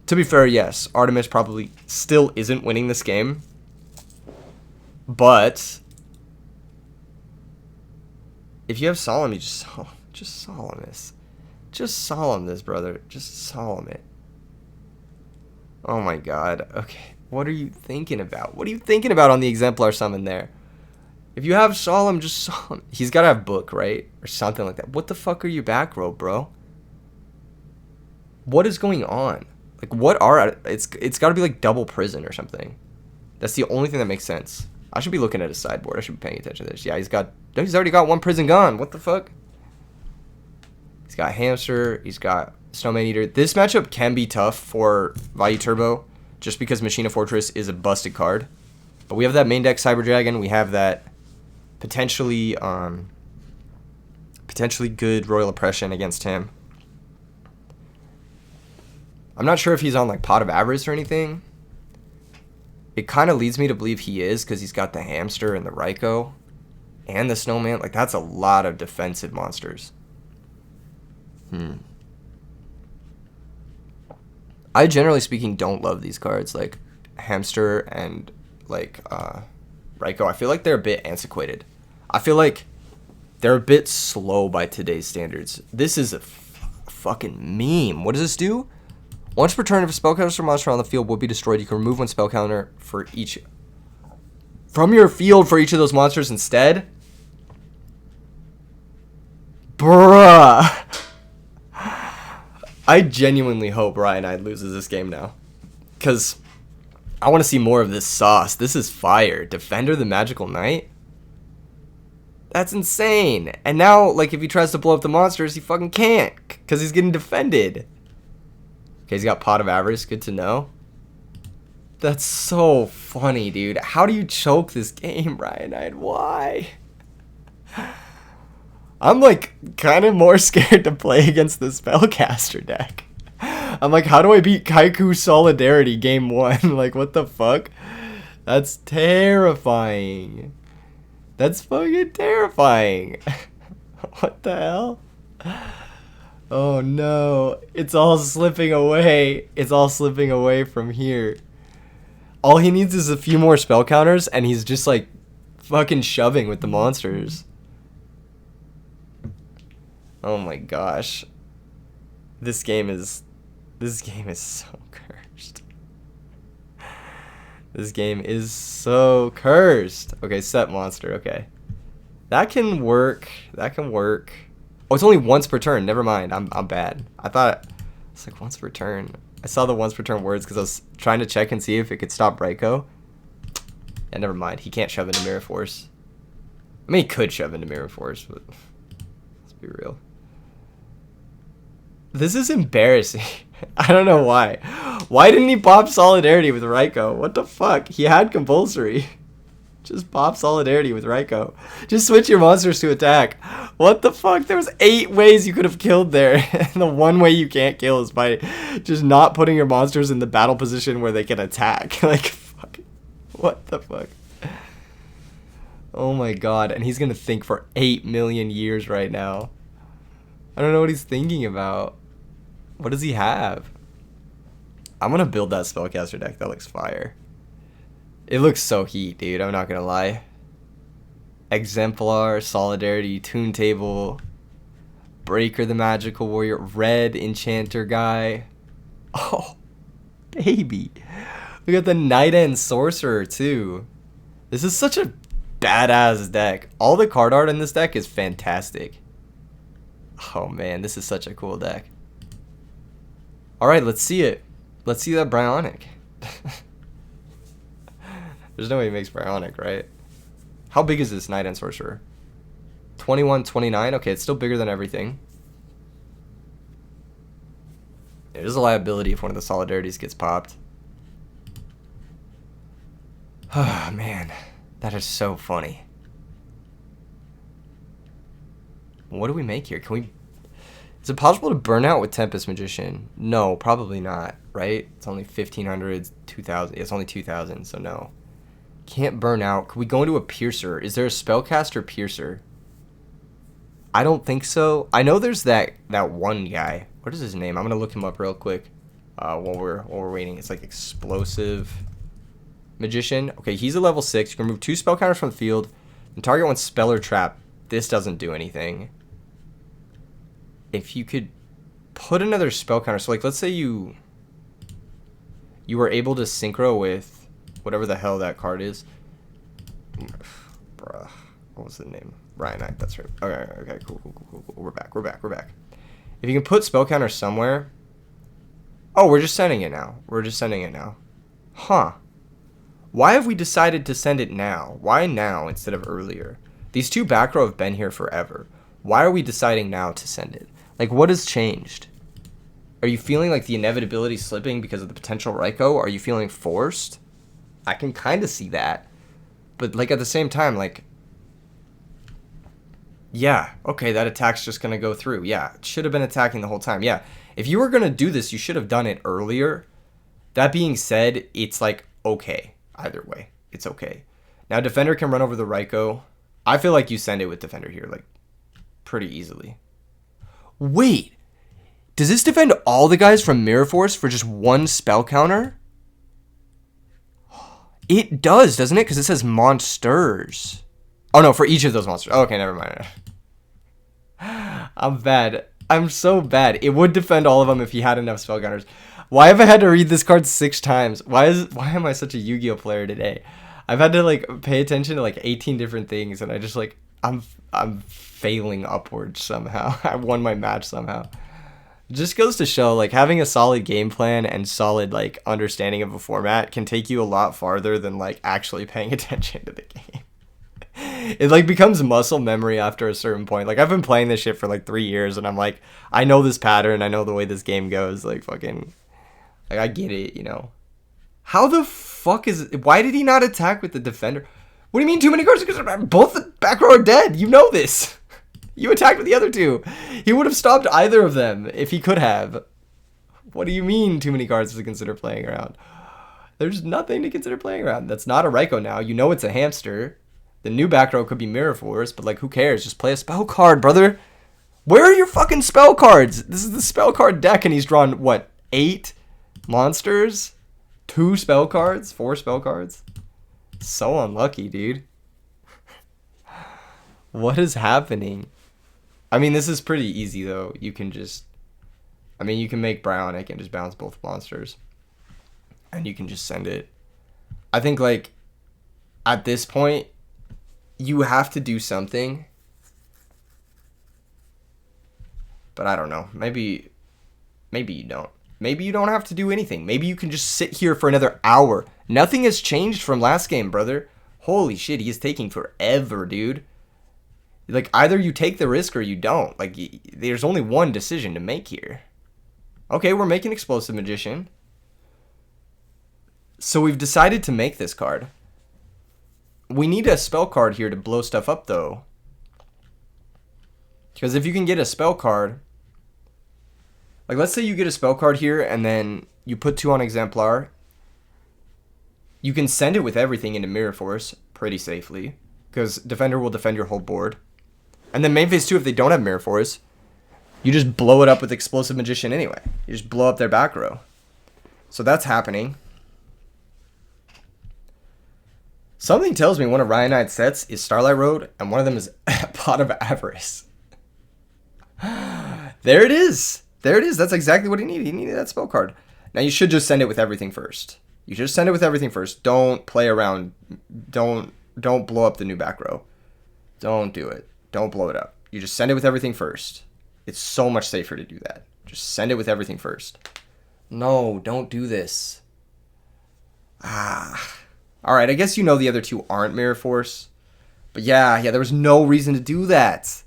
To be fair, yes, Artemis probably still isn't winning this game. But if you have Solemn, you just Solemn this. Just Solemn this, brother. Just Solemn it. Oh my god. Okay. What are you thinking about? What are you thinking about on the Exemplar summon there? If you have Solemn, just Solemn. He's got to have Book, right? Or something like that. What the fuck are you back row, bro? What is going on? Like, what are... It's got to be like double prison or something. That's the only thing that makes sense. I should be looking at his sideboard. I should be paying attention to this. Yeah, he's already got one prison gone. What the fuck? He's got Hamster. He's got Snowman Eater. This matchup can be tough for Vayu Turbo, just because Machina Fortress is a busted card. But we have that main deck Cyber Dragon. We have that potentially good Royal Oppression against him. I'm not sure if he's on like Pot of Avarice or anything. It kind of leads me to believe he is, because he's got the Hamster and the Raikou and the Snowman. Like, that's a lot of defensive monsters. I generally speaking don't love these cards, like Hamster and like Raikou. I feel like they're a bit antiquated. I feel like they're a bit slow by today's standards. This is a fucking meme. What does this do? Once per turn, if a spellcaster monster on the field will be destroyed, you can remove one spell counter for each from your field for each of those monsters instead. Bruh. I genuinely hope Ryan Knight loses this game now, because I want to see more of this sauce. This is fire. Defender the Magical Knight? That's insane. And now, like, if he tries to blow up the monsters, he fucking can't, because he's getting defended. Okay, he's got Pot of Avarice. Good to know. That's so funny, dude. How do you choke this game, Ryan Knight? Why? I'm, like, kind of more scared to play against the Spellcaster deck. I'm like, how do I beat Kaiku Solidarity game 1? Like, what the fuck? That's terrifying. That's fucking terrifying. What the hell? Oh, no. It's all slipping away. It's all slipping away from here. All he needs is a few more spell counters, and he's just, like, fucking shoving with the monsters. Oh my gosh. This game is so cursed. This game is so cursed. Okay, set monster, okay. That can work. That can work. Oh, it's only once per turn. Never mind. I'm bad. I thought it's like once per turn. I saw the once per turn words because I was trying to check and see if it could stop Raikou. And never mind. He can't shove into Mirror Force. I mean, he could shove into Mirror Force, but let's be real. This is embarrassing. I don't know why. Why didn't he pop Solidarity with Raikou? What the fuck? He had Compulsory. Just pop Solidarity with Raikou. Just switch your monsters to attack. What the fuck? There was 8 ways you could have killed there. And the one way you can't kill is by just not putting your monsters in the battle position where they can attack. Like, fuck. What the fuck? Oh my god. And he's gonna think for 8 million years right now. I don't know what he's thinking about. What does he have? I'm gonna build that Spellcaster deck. That looks fire. It looks so heat, dude. I'm not gonna lie. Exemplar, Solidarity, Toon Table, Breaker the Magical Warrior, Red Enchanter guy. Oh, baby. We got the Knight and Sorcerer, too. This is such a badass deck. All the card art in this deck is fantastic. Oh, man. This is such a cool deck. Alright, let's see it. Let's see that Bionic. There's no way he makes Bionic, right? How big is this Knight and Sorcerer? 21, 29? Okay, it's still bigger than everything. It is a liability if one of the Solidarities gets popped. Oh, man. That is so funny. What do we make here? Can we... Is it possible to burn out with Tempest Magician? No, probably not, right? It's only 1,500, 2,000. It's only 2,000, so no. Can't burn out. Could we go into a Piercer? Is there a Spellcaster Piercer? I don't think so. I know there's that one guy. What is his name? I'm going to look him up real quick while we're waiting. It's like Explosive Magician. Okay, he's a level 6. You can remove 2 spell counters from the field and target 1 spell or trap. This doesn't do anything. If you could put another spell counter, so like let's say you were able to synchro with whatever the hell that card is. Bruh, what was the name? Ryanite, that's right. Okay, cool. We're back. If you can put spell counter somewhere. Oh, we're just sending it now. Huh. Why have we decided to send it now? Why now instead of earlier? These 2 back row have been here forever. Why are we deciding now to send it? Like, what has changed? Are you feeling like the inevitability slipping because of the potential Raikou? Are you feeling forced? I can kind of see that. But, like, at the same time, like, yeah, okay, that attack's just going to go through. Yeah, it should have been attacking the whole time. Yeah, if you were going to do this, you should have done it earlier. That being said, it's, like, okay. Either way, it's okay. Now, Defender can run over the Raikou. I feel like you send it with Defender here, like, pretty easily. Wait, does this defend all the guys from Mirror Force for just 1 spell counter? It does, doesn't it? Because it says monsters. Oh, no, for each of those monsters. Oh, okay, never mind. I'm bad. I'm so bad. It would defend all of them if he had enough spell counters. Why have I had to read this card 6 times? Why am I such a Yu-Gi-Oh player today? I've had to like pay attention to like 18 different things, and I just like I'm failing upwards somehow. I won my match somehow. It just goes to show like having a solid game plan and solid like understanding of a format can take you a lot farther than like actually paying attention to the game. It like becomes muscle memory after a certain point. Like I've been playing this shit for like 3 years, and I'm like, I know this pattern, I know the way this game goes. Like fucking, like I get it, you know. How the fuck why did he not attack with the defender? What do you mean too many cards? Because both the back row are dead. You know this. You attacked with the other 2. He would have stopped either of them if he could have. What do you mean too many cards to consider playing around? There's nothing to consider playing around. That's not a Raikou now. You know it's a hamster. The new back row could be Mirror Force, but like who cares? Just play a spell card, brother. Where are your fucking spell cards? This is the spell card deck, and he's drawn what, 8 monsters? 2 spell cards? 4 spell cards? So unlucky, dude. What is happening? I mean, this is pretty easy, though. You can just... I mean, you can make Bionic and just bounce both monsters. And you can just send it. I think, like, at this point, you have to do something. But I don't know. Maybe you don't. Maybe you don't have to do anything. Maybe you can just sit here for another hour. Nothing has changed from last game, brother. Holy shit, he is taking forever, dude. Like, either you take the risk or you don't. Like, there's only one decision to make here. Okay, we're making Explosive Magician. So we've decided to make this card. We need a spell card here to blow stuff up, though. Because if you can get a spell card... Like, let's say you get a spell card here, and then you put 2 on Exemplar. You can send it with everything into Mirror Force pretty safely, because Defender will defend your whole board. And then main phase 2, if they don't have Mirror Force, you just blow it up with Explosive Magician anyway. You just blow up their back row. So that's happening. Something tells me one of Ryanite's sets is Starlight Road, and one of them is Pot of Avarice. There it is. There it is. That's exactly what he needed. He needed that spell card. Now, you should just send it with everything first. You should send it with everything first. Don't play around. Don't blow up the new back row. Don't do it. Don't blow it up. You just send it with everything first. It's so much safer to do that. Just send it with everything first. No, don't do this. Alright, I guess you know the other 2 aren't Mirror Force. But yeah, there was no reason to do that.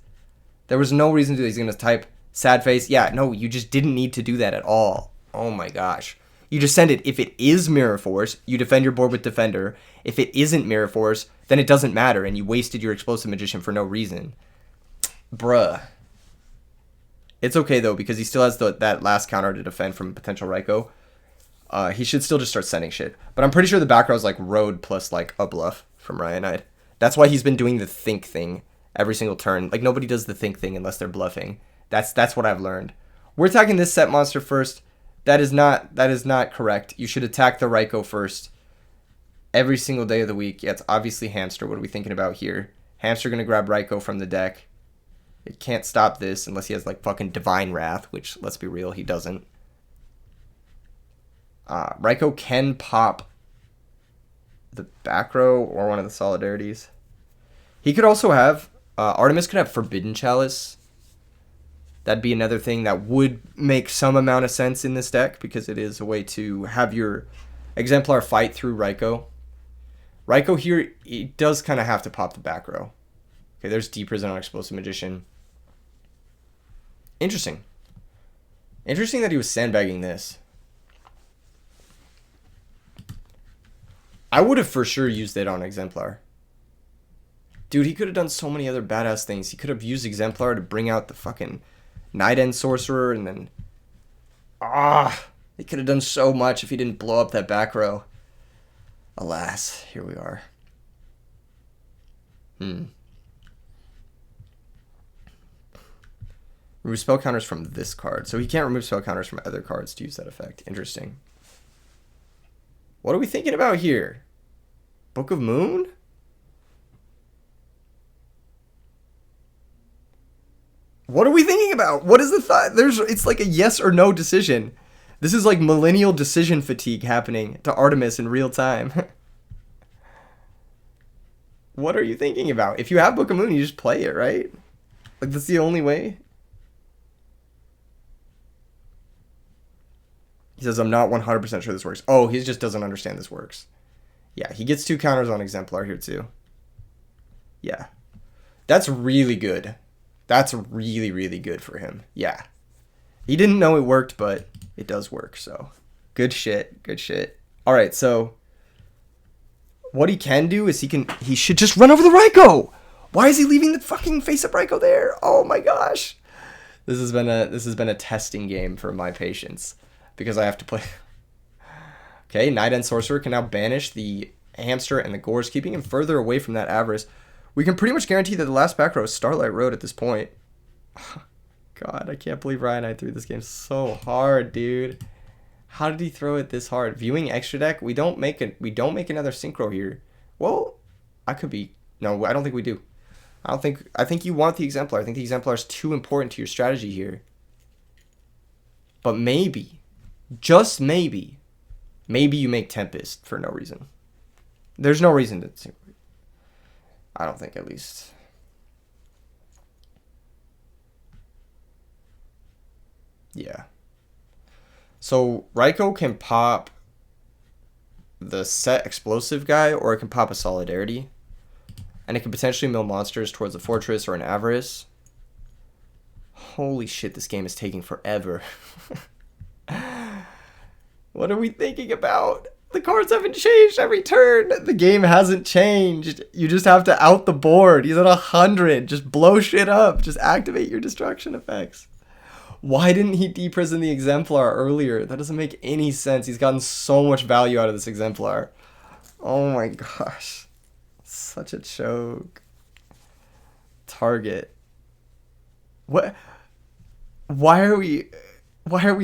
There was no reason to do that. He's going to type sad face. Yeah, no, you just didn't need to do that at all. Oh my gosh. You just send it. If it is Mirror Force, you defend your board with Defender. If it isn't Mirror Force, then it doesn't matter, and you wasted your Explosive Magician for no reason. Bruh. It's okay, though, because he still has that last counter to defend from potential Raikou. He should still just start sending shit. But I'm pretty sure the back row is like road plus like a bluff from Ryanite. That's why he's been doing the think thing every single turn. Like, nobody does the think thing unless they're bluffing. That's what I've learned. We're attacking this set monster first. That is not correct. You should attack the Raikou first every single day of the week. Yeah, it's obviously Hamster. What are we thinking about here? Hamster going to grab Raikou from the deck. It can't stop this unless he has like fucking Divine Wrath, which, let's be real, he doesn't. Raikou can pop the back row or one of the solidarities. He could also have Artemis could have Forbidden Chalice. That'd be another thing that would make some amount of sense in this deck, because it is a way to have your Exemplar fight through Raikou. Raikou here, he does kind of have to pop the back row. Okay, there's Deep Prison on Explosive Magician. Interesting. Interesting that he was sandbagging this. I would have for sure used it on Exemplar. Dude, he could have done so many other badass things. He could have used Exemplar to bring out the fucking Night End Sorcerer, and then... he could have done so much if he didn't blow up that back row. Alas, here we are. Remove spell counters from this card. So he can't remove spell counters from other cards to use that effect. Interesting. What are we thinking about here? Book of Moon? What are we thinking about? What is the thought? It's like a yes or no decision. This is like millennial decision fatigue happening to Artemis in real time. What are you thinking about? If you have Book of Moon, you just play it, right? Like, that's the only way. He says, I'm not 100% sure this works. Oh, he just doesn't understand this works. Yeah, he gets 2 counters on Exemplar here, too. Yeah. That's really good. That's really, really good for him. Yeah. He didn't know it worked, but it does work, so. Good shit. Good shit. All right, so what he can do is he should just run over the Raikou. Why is he leaving the fucking face-up Raikou there? Oh my gosh. This has been a testing game for my patience, because I have to play. Okay, Night End Sorcerer can now banish the Hamster and the Gores, keeping him further away from that Avarice. We can pretty much guarantee that the last back row is Starlight Road at this point. God, I can't believe Ryan and I threw this game so hard, dude. How did he throw it this hard? Viewing extra deck, we don't make another synchro here. Well, I could be. No, I don't think we do. I think you want the Exemplar. I think the Exemplar is too important to your strategy here. But maybe, just maybe you make Tempest for no reason. There's no reason to synchro. I don't think, at least. Yeah. So Raikou can pop the set explosive guy, or it can pop a Solidarity. And it can potentially mill monsters towards the Fortress or an Avarice. Holy shit, this game is taking forever. What are we thinking about? The cards haven't changed every turn. The game hasn't changed. You just have to out the board. He's at 100. Just blow shit up. Just activate your destruction effects. Why didn't he deprison the Exemplar earlier? That doesn't make any sense. He's gotten so much value out of this Exemplar. Oh my gosh. Such a choke. Target. What? Why are we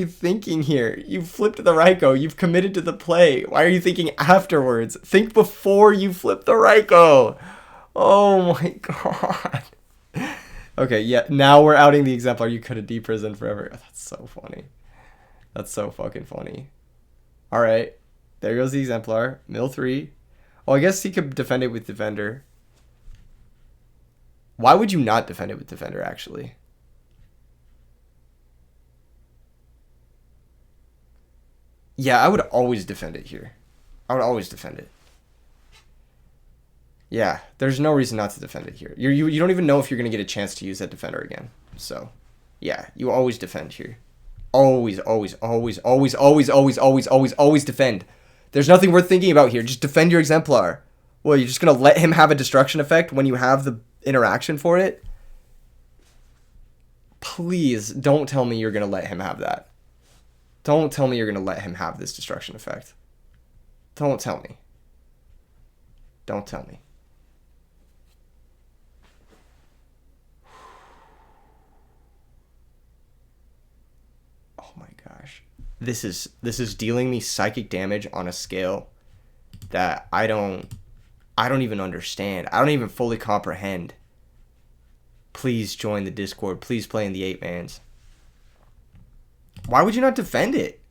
thinking here? You flipped the Raikou. You've committed to the play. Why are you thinking afterwards? Think before you flip the Raikou. Oh my god. Okay, yeah, now we're outing the Exemplar. You could have deprisoned forever. That's so funny. That's so fucking funny. Alright. There goes the Exemplar. Mill 3. Oh, I guess he could defend it with Defender. Why would you not defend it with Defender, actually? Yeah, I would always defend it here. I would always defend it. Yeah, there's no reason not to defend it here. You don't even know if you're going to get a chance to use that Defender again. So, yeah, you always defend here. Always, always, always, always, always, always, always, always, always defend. There's nothing worth thinking about here. Just defend your Exemplar. Well, you're just going to let him have a destruction effect when you have the interaction for it? Please don't tell me you're going to let him have that. Don't tell me you're going to let him have this destruction effect. Don't tell me. Don't tell me. Oh my gosh. This is dealing me psychic damage on a scale that I don't even understand. I don't even fully comprehend. Please join the Discord. Please play in the 8-mans. Why would you not defend it?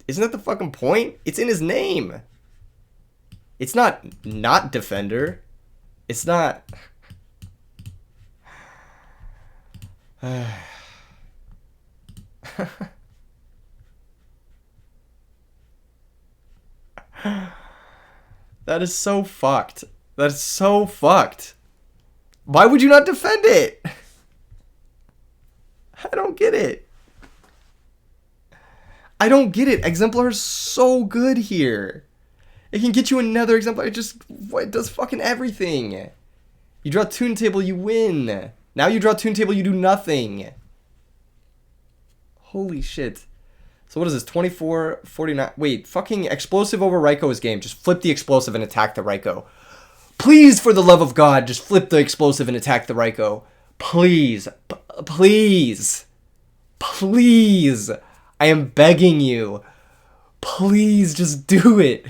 Isn't that the fucking point? It's in his name. It's not defender. It's not... That is so fucked. That's so fucked. Why would you not defend it? I don't get it. I don't get it. Exemplar is so good here. It can get you another exemplar. It does fucking everything. You draw Toon Table, you win. Now you draw Toon Table, you do nothing. Holy shit. So what is this? 24, 49. Wait, fucking explosive over Raikou is game. Just flip the explosive and attack the Raikou. Please, for the love of God, just flip the explosive and attack the Raikou. Please. Please. Please. I am begging you. Please, just do it.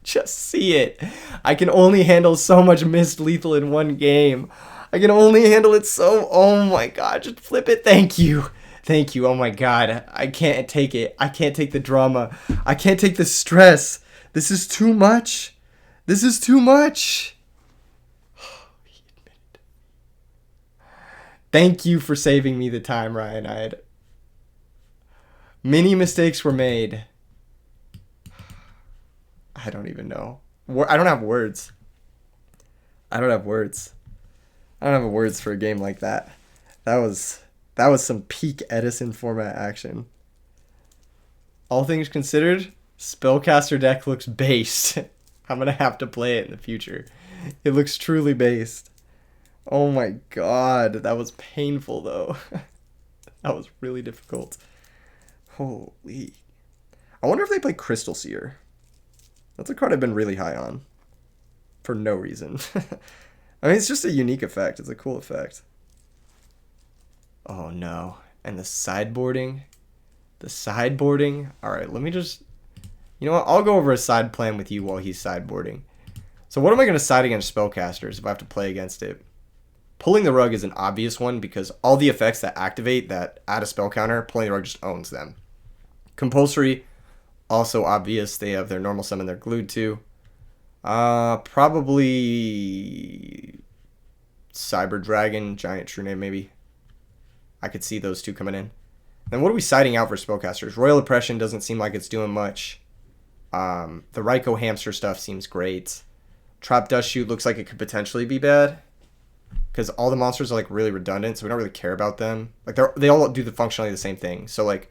Just see it. I can only handle so much missed lethal in one game. I can only handle it so... Oh my god, just flip it. Thank you. Thank you. Oh my god. I can't take it. I can't take the drama. I can't take the stress. This is too much. This is too much. He admitted. Thank you for saving me the time, Ryan. Many mistakes were made. I don't even know. I don't have words. I don't have words. I don't have words for a game like that. That was some peak Edison format action. All things considered, Spellcaster deck looks based. I'm going to have to play it in the future. It looks truly based. Oh my god, that was painful though. That was really difficult. Holy. I wonder if they play Crystal Seer. That's a card I've been really high on. For no reason. I mean, it's just a unique effect. It's a cool effect. Oh no. And the sideboarding. The sideboarding. Alright, let me just... You know what? I'll go over a side plan with you while he's sideboarding. So what am I going to side against Spellcasters if I have to play against it? Pulling the Rug is an obvious one because all the effects that activate that add a spell counter, Pulling the Rug just owns them. Compulsory, also obvious. They have their normal summon they're glued to. Probably Cyber Dragon, Giant True Name maybe. I could see those two coming in. Then what are we siding out for Spellcasters? Royal Oppression doesn't seem like it's doing much. The Raikou Hamster stuff seems great. Trap Dust Shoot looks like it could potentially be bad. Because all the monsters are like really redundant, so we don't really care about them. Like they all do functionally the same thing. So like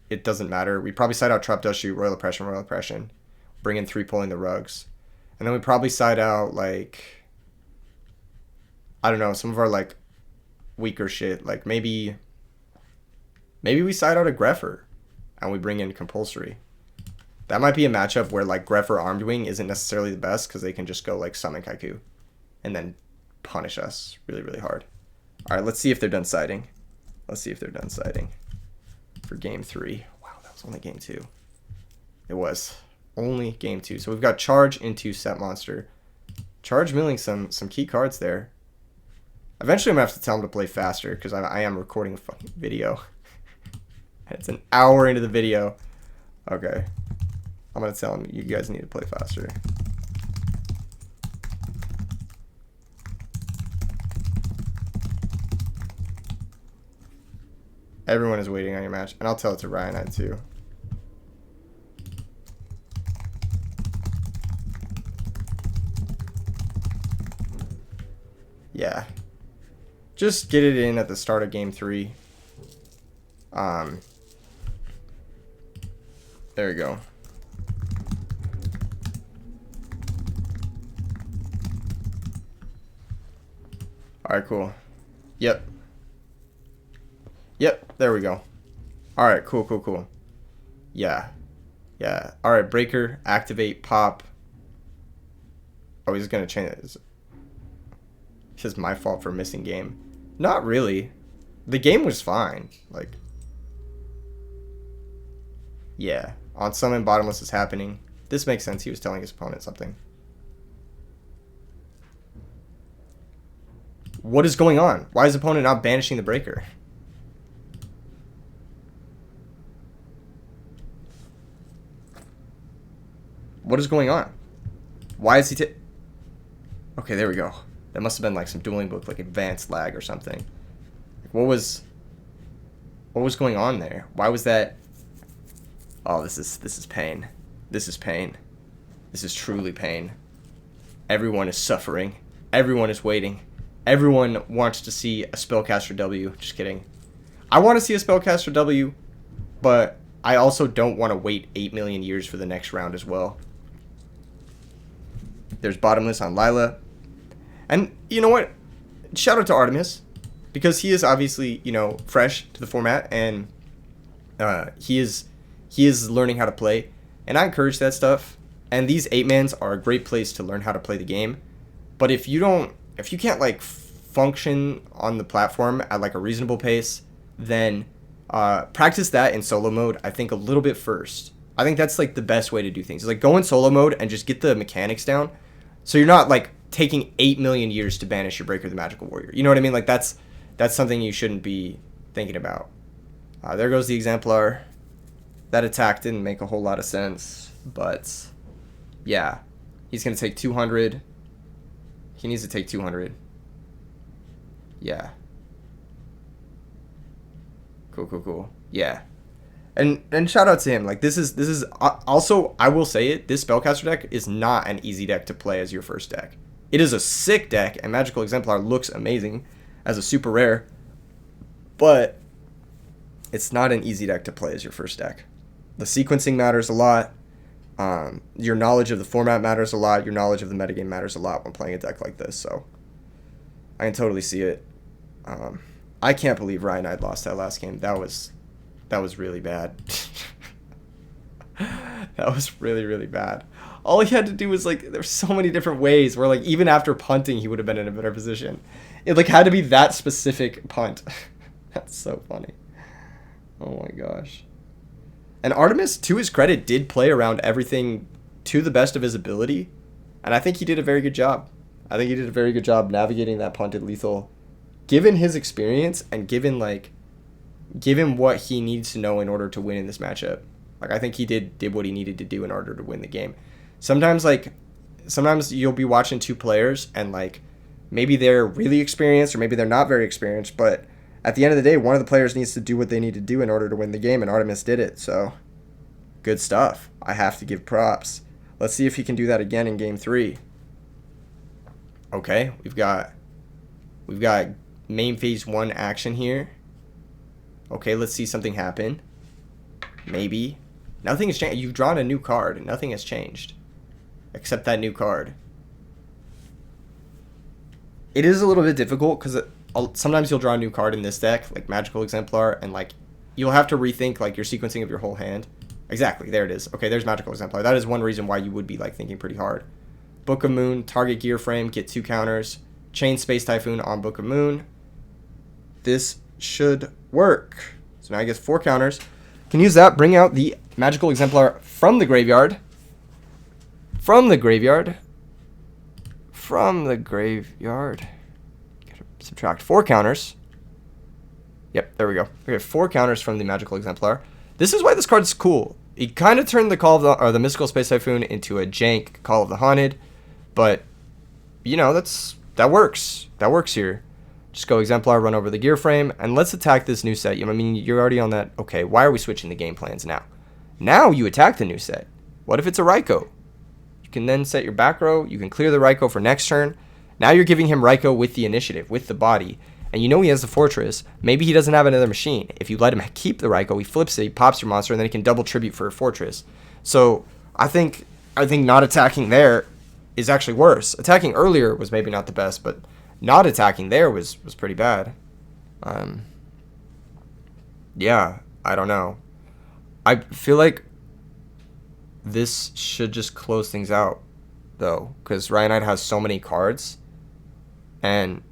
it doesn't matter. We probably side out Trap Dust Shoot, Royal Oppression. Bring in 3 Pulling the Rugs. And then we probably side out like, I don't know, some of our like weaker shit. Like maybe we side out a Greffer and we bring in Compulsory. That might be a matchup where like Greffer Armed Wing isn't necessarily the best because they can just go like Summon Kaiku and then punish us really, really hard. All right, let's see if they're done siding. Let's see if they're done siding for game 3. Wow, that was only game 2. It was only game 2. So we've got Charge into Set Monster. Charge milling some key cards there. Eventually I'm going to have to tell him to play faster because I am recording a fucking video. It's an hour into the video. Okay. I'm going to tell him you guys need to play faster. Everyone is waiting on your match. And I'll tell it to Ryan too. Yeah. Just get it in at the start of game 3. There we go. Alright, cool. Yep. Yep, there we go. Alright, cool. Yeah. Alright, breaker, activate, pop. Oh, he's gonna change it. It's just my fault for missing game. Not really. The game was fine. Like, yeah. On summon, bottomless is happening. This makes sense. He was telling his opponent something. What is going on? Why is the opponent not banishing the breaker? What is going on? Why is he Okay, there we go. That must have been like some dueling book, like advanced lag or something. Like, what was going on there? Why was that? Oh, this is pain. This is pain. This is truly pain. Everyone is suffering. Everyone is waiting. Everyone wants to see a spellcaster W. Just kidding. I want to see a spellcaster W, but I also don't want to wait 8 million years for the next round as well. There's bottomless on Lila. And you know what? Shout out to Artemis, because he is obviously, you know, fresh to the format, and he is learning how to play, and I encourage that stuff. And these 8-mans are a great place to learn how to play the game. But if you can't like function on the platform at like a reasonable pace, then practice that in solo mode, I think, a little bit first. I think that's like the best way to do things. Like, go in solo mode and just get the mechanics down, so you're not like taking 8 million years to banish your breaker, the magical warrior. You know what I mean? Like, that's something you shouldn't be thinking about. There goes the exemplar. That attack didn't make a whole lot of sense, but yeah, he's gonna take 200. He needs to take 200. Yeah. Cool. Yeah. And shout out to him. Like, this is also, I will say it, this spellcaster deck is not an easy deck to play as your first deck. It is a sick deck, and Magical Exemplar looks amazing as a super rare, but it's not an easy deck to play as your first deck. The sequencing matters a lot. Your knowledge of the format matters a lot. Your knowledge of the metagame matters a lot when playing a deck like this. So I can totally see it. I can't believe Ryan and I lost that last game. That was really bad. That was really bad. All he had to do was, like, there's so many different ways where, like, even after punting, he would have been in a better position. It, like, had to be that specific punt. That's so funny. Oh my gosh. And Artemis, to his credit, did play around everything to the best of his ability, and I think he did a very good job. I think he did a very good job navigating that punted lethal, given his experience and given what he needs to know in order to win in this matchup. Like, I think he did what he needed to do in order to win the game. Sometimes you'll be watching two players, and, like, maybe they're really experienced or maybe they're not very experienced, but at the end of the day, one of the players needs to do what they need to do in order to win the game, and Artemis did it. So, good stuff. I have to give props. Let's see if he can do that again in game 3. Okay, we've got main phase 1 action here. Okay, let's see something happen. Maybe. Nothing has changed. You've drawn a new card, and nothing has changed. Except that new card. It is a little bit difficult, because sometimes you'll draw a new card in this deck, like Magical Exemplar, and, like, you'll have to rethink, like, your sequencing of your whole hand. Exactly, there it is. Okay, there's Magical Exemplar. That is one reason why you would be, like, thinking pretty hard. Book of Moon, target gear frame, get 2 counters. Chain Space Typhoon on Book of Moon. This should work. So now I get 4 counters. Can use that, bring out the Magical Exemplar from the graveyard. Subtract 4 counters. Yep, there we go. We have 4 counters from the Magical Exemplar. This is why this card's cool. He kind of turned the Mystical Space Typhoon into a jank Call of the Haunted, but you know, that works. That works here. Just go Exemplar, run over the gear frame, and let's attack this new set. I mean, you're already on that. Okay, why are we switching the game plans now? Now you attack the new set. What if it's a Raikou? You can then set your back row. You can clear the Raikou for next turn. Now you're giving him Raikou with the initiative, with the body. And you know he has the fortress. Maybe he doesn't have another machine. If you let him keep the Raikou, he flips it, he pops your monster, and then he can double tribute for a fortress. So I think not attacking there is actually worse. Attacking earlier was maybe not the best, but not attacking there was pretty bad. Yeah, I don't know. I feel like this should just close things out, though, because Ryan Knight has so many cards, and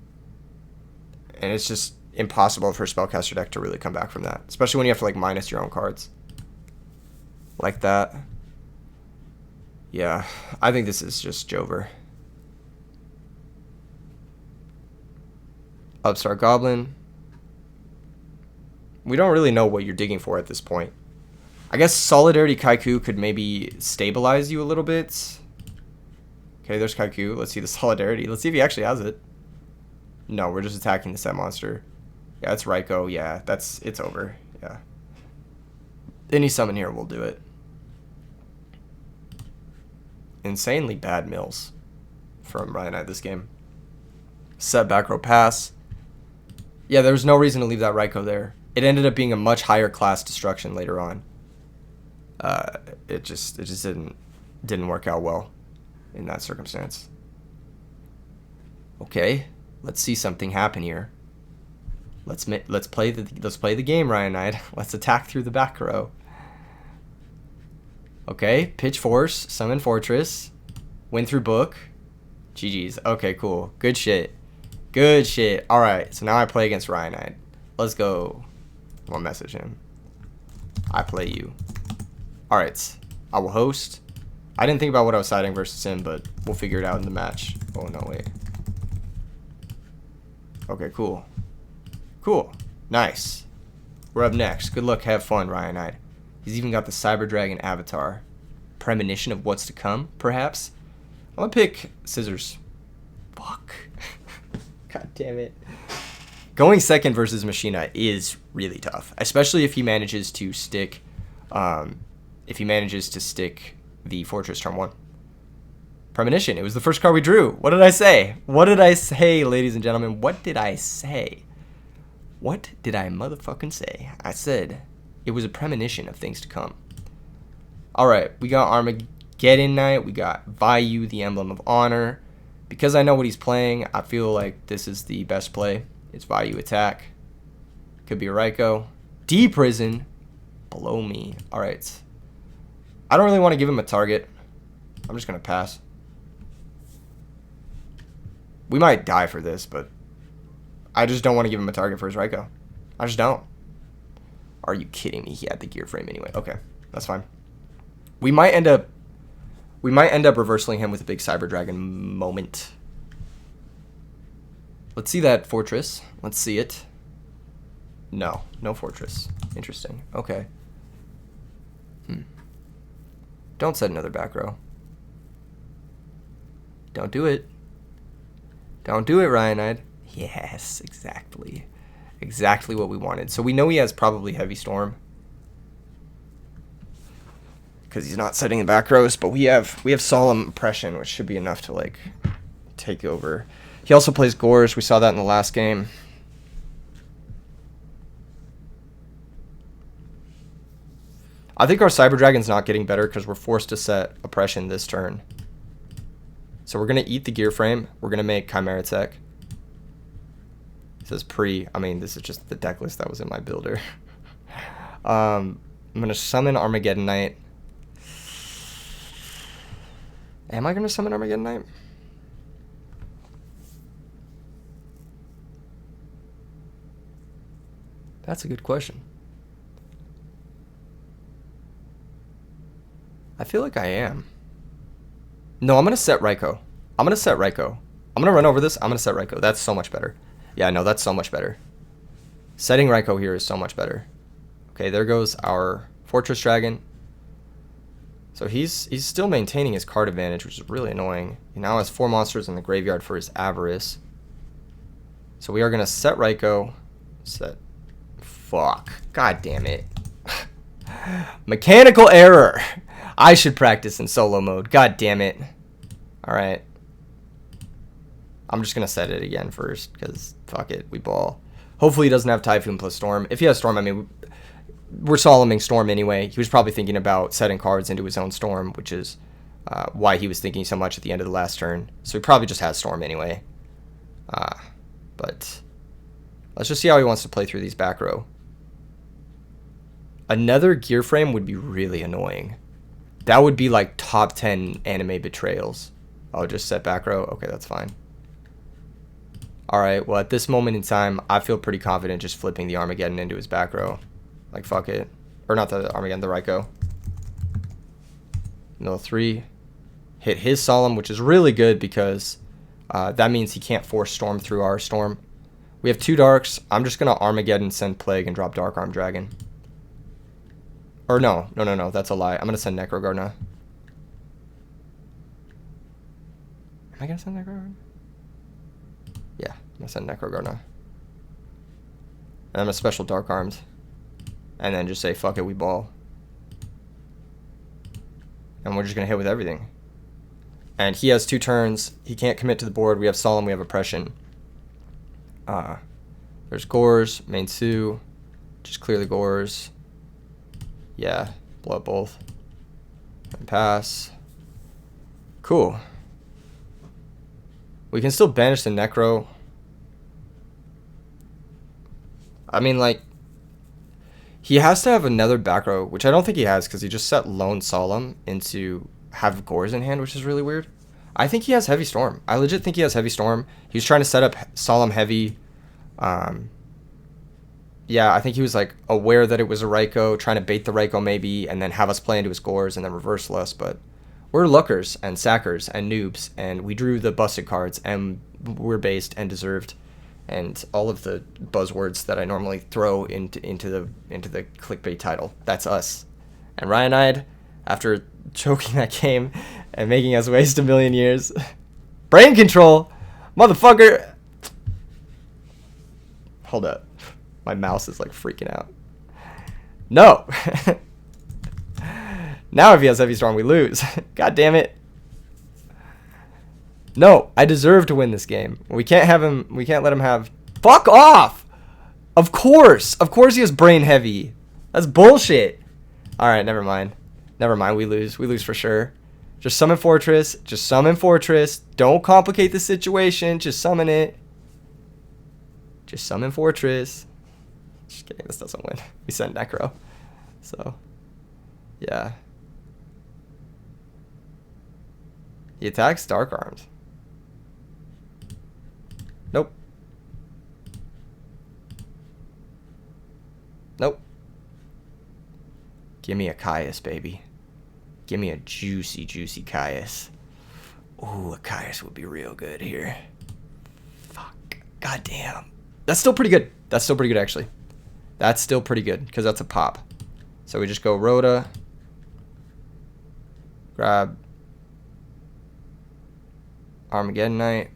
it's just impossible for a spellcaster deck to really come back from that, especially when you have to like minus your own cards like that. Yeah, I think this is just Jover. Upstart Goblin. We don't really know what you're digging for at this point. I guess Solidarity Kaiku could maybe stabilize you a little bit. Okay, there's Kaiku. Let's see the Solidarity. Let's see if he actually has it. No, we're just attacking the set monster. Yeah, it's Raikou. Yeah, it's over. Yeah. Any summon here will do it. Insanely bad mills from Ryan Knight this game. Set back row pass. Yeah, there was no reason to leave that Raikou there. It ended up being a much higher class destruction later on. It just didn't work out well in that circumstance. Okay, let's see something happen here. Let's play the game, Ryan Knight. Let's attack through the back row. Okay, pitch force, summon fortress, win through book. GG's. Okay, cool. Good shit. Good shit. All right, so now I play against Ryan Knight. Let's go. I'll message him. I play you. All right, I will host. I didn't think about what I was siding versus him, but we'll figure it out in the match. Oh, no, wait. Okay, cool. Cool. Nice. We're up next. Good luck. Have fun, Ryan Knight. He's even got the Cyber Dragon avatar. Premonition of what's to come, perhaps? I'm going to pick Scissors. Fuck. God damn it. Going second versus Machina is really tough, especially if he manages to stick the Fortress turn 1. Premonition. It was the first card we drew. What did I say? What did I say, ladies and gentlemen? What did I say? What did I motherfucking say? I said it was a premonition of things to come. Alright, we got Armageddon Knight. We got Vayu, the Emblem of Honor. Because I know what he's playing, I feel like this is the best play. It's Vayu attack. Could be a Raikou. D-Prison. Below me. Alright. I don't really want to give him a target. I'm just going to pass. We might die for this, but I just don't want to give him a target for his Raikou. I just don't. Are you kidding me? He had the gear frame anyway. Okay, that's fine. We might end up reversing him with a big Cyber Dragon moment. Let's see that Fortress. Let's see it. No Fortress. Interesting. Okay. Don't set another back row. Don't do it. Don't do it, Ryan Knight. Yes, exactly. Exactly what we wanted. So we know he has probably Heavy Storm, because he's not setting the back rows, but we have Solemn Impression, which should be enough to like take over. He also plays Gorge. We saw that in the last game. I think our Cyber Dragon's not getting better because we're forced to set Oppression this turn. So we're going to eat the gear frame. We're going to make Chimera Tech. It says I mean, this is just the deck list that was in my builder. I'm going to summon Armageddon Knight. Am I going to summon Armageddon Knight? That's a good question. I feel like I am. No, I'm going to set Raikou. I'm going to run over this. I'm going to set Raikou. That's so much better. Yeah, no, that's so much better. Setting Raikou here is so much better. Okay, there goes our Fortress Dragon. So he's still maintaining his card advantage, which is really annoying. He now has 4 monsters in the graveyard for his Avarice. So we are going to set Raikou. Fuck. God damn it. Mechanical error. I should practice in solo mode. God damn it. Alright. I'm just going to set it again first, because fuck it, we ball. Hopefully he doesn't have Typhoon plus Storm. If he has Storm, I mean, we're Solemning Storm anyway. He was probably thinking about setting cards into his own Storm, which is why he was thinking so much at the end of the last turn. So he probably just has Storm anyway. But let's just see how he wants to play through these back row. Another gear frame would be really annoying. That would be like top 10 anime betrayals. Oh, just set back row? Okay, that's fine. Alright, well, at this moment in time, I feel pretty confident just flipping the Armageddon into his back row. Like, fuck it. Or not the Armageddon, the Raiko. Middle 3. Hit his Solemn, which is really good because that means he can't force Storm through our Storm. We have 2 Darks. I'm just going to Armageddon, send Plague, and drop Dark Arm Dragon. Or no. That's a lie. I'm going to send Necro Gardener. Am I going to send Necro Gardener? Yeah, I'm going to send Necro Gardener. And I'm going to special Dark Arms. And then just say, fuck it, we ball. And we're just going to hit with everything. And he has 2 turns. He can't commit to the board. We have Solemn, we have Oppression. There's Gores, main Sue. Just clear the Gores. Yeah, blow up both. And pass. Cool. We can still banish the Necro. I mean, like, he has to have another back row, which I don't think he has because he just set Lone Solemn into have Gores in hand, which is really weird. I think he has Heavy Storm. I legit think he has Heavy Storm. He was trying to set up Solemn Heavy. Yeah, I think he was like aware that it was a Raiko, trying to bait the Raiko maybe, and then have us play into his Gores and then reversal us. But we're lookers and sackers and noobs, and we drew the busted cards, and we're based and deserved, and all of the buzzwords that I normally throw into the clickbait title. That's us. And Ryanide, after choking that game and making us waste a million years, brain control, motherfucker. Hold up. My mouse is like freaking out. No. Now if he has Heavy Storm, we lose. God damn it. No, I deserve to win this game. We can't have him. We can't let him have. Fuck off. Of course he has Brain Heavy. That's bullshit. All right, never mind. Never mind. We lose. We lose for sure. Just summon Fortress. Just summon Fortress. Don't complicate the situation. Just summon it. Just summon Fortress. Just kidding, this doesn't win. We send Necro. So, yeah. He attacks Dark Arms. Nope. Nope. Give me a Caius, baby. Give me a juicy, juicy Caius. Ooh, a Caius would be real good here. Fuck. God damn. That's still pretty good. That's still pretty good, actually. That's still pretty good, because that's a pop. So we just go Rhoda. Grab Armageddon Knight.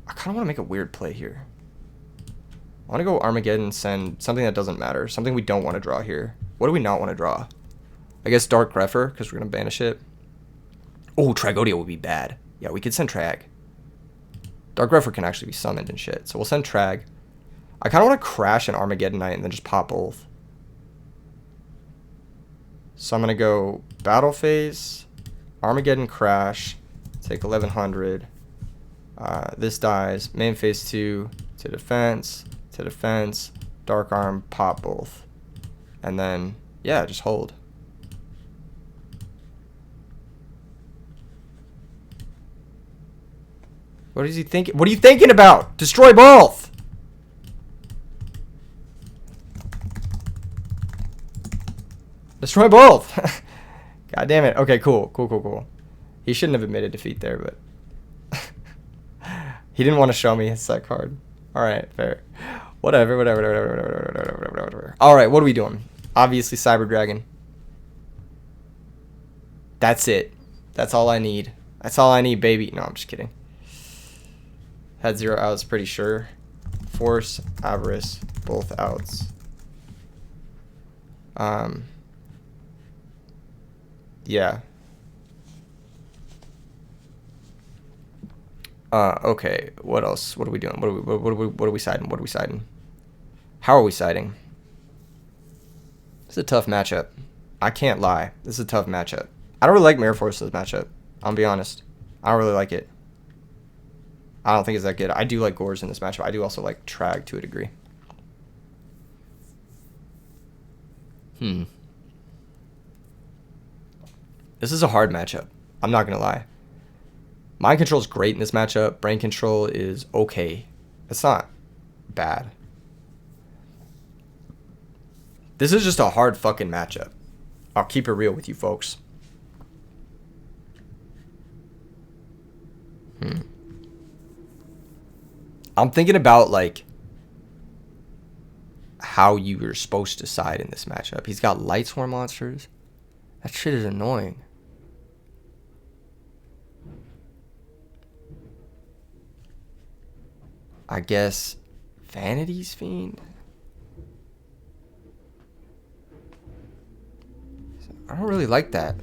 I kind of want to make a weird play here. I want to go Armageddon, send something that doesn't matter. Something we don't want to draw here. What do we not want to draw? I guess Dark Grepher, because we're going to banish it. Oh, Tragodia would be bad. Yeah, we could send Trag. Dark Grepher can actually be summoned and shit. So we'll send Trag. I kind of want to crash an Armageddon Knight and then just pop both. So I'm going to go Battle Phase, Armageddon Crash, take 1100. This dies. Main Phase 2 to defense, Dark Arm, pop both. And then, yeah, just hold. What is he thinking? What are you thinking about? Destroy both! Destroy both! God damn it. Okay, cool. He shouldn't have admitted defeat there, but... he didn't want to show me his set card. Alright, fair. Whatever. Alright, what are we doing? Obviously, Cyber Dragon. That's it. That's all I need. That's all I need, baby. No, I'm just kidding. Had 0 outs, pretty sure. Force, Avarice, both outs. Yeah. Okay. What else? What are we doing? What are we siding? How are we siding? This is a tough matchup. I can't lie. This is a tough matchup. I don't really like Mirror Force in this matchup. I'll be honest. I don't really like it. I don't think it's that good. I do like Gores in this matchup. I do also like Trag to a degree. This is a hard matchup. I'm not going to lie. Mind control is great in this matchup. Brain control is okay. It's not bad. This is just a hard fucking matchup. I'll keep it real with you folks. I'm thinking about like how you were supposed to side in this matchup. He's got light swarm monsters. That shit is annoying. I guess Vanity's Fiend. I don't really like that.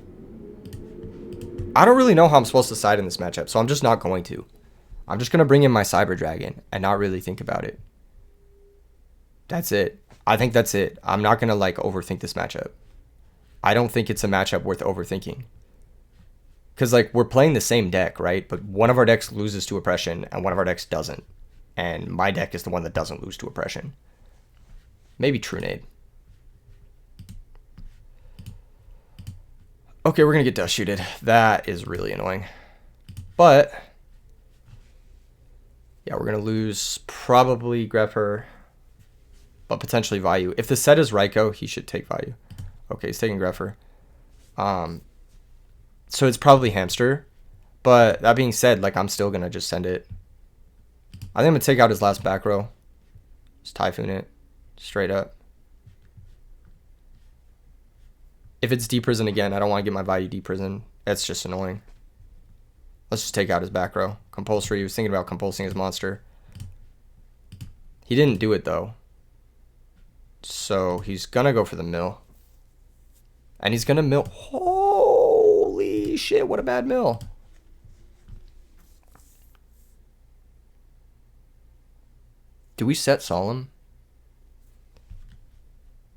I don't really know how I'm supposed to side in this matchup, so I'm just not going to. I'm just going to bring in my Cyber Dragon and not really think about it. That's it. I think that's it. I'm not going to like overthink this matchup. I don't think it's a matchup worth overthinking. Because like we're playing the same deck, right? But one of our decks loses to Oppression and one of our decks doesn't. And my deck is the one that doesn't lose to Oppression. Maybe Trunade. Okay, we're going to get dust shooted. That is really annoying. But yeah, we're going to lose probably Grepher, but potentially Vayu. If the set is Raikou, he should take Vayu. Okay, he's taking Grepher. So it's probably Hamster. But that being said, like I'm still going to just send it. I think I'm going to take out his last back row. Just Typhoon it. Straight up. If it's D-Prison again, I don't want to get my Vayu D-Prison. That's just annoying. Let's just take out his back row. Compulsory. He was thinking about compulsing his monster. He didn't do it, though. So he's going to go for the mill. And he's going to mill. Holy shit, what a bad mill. Do we set Solemn?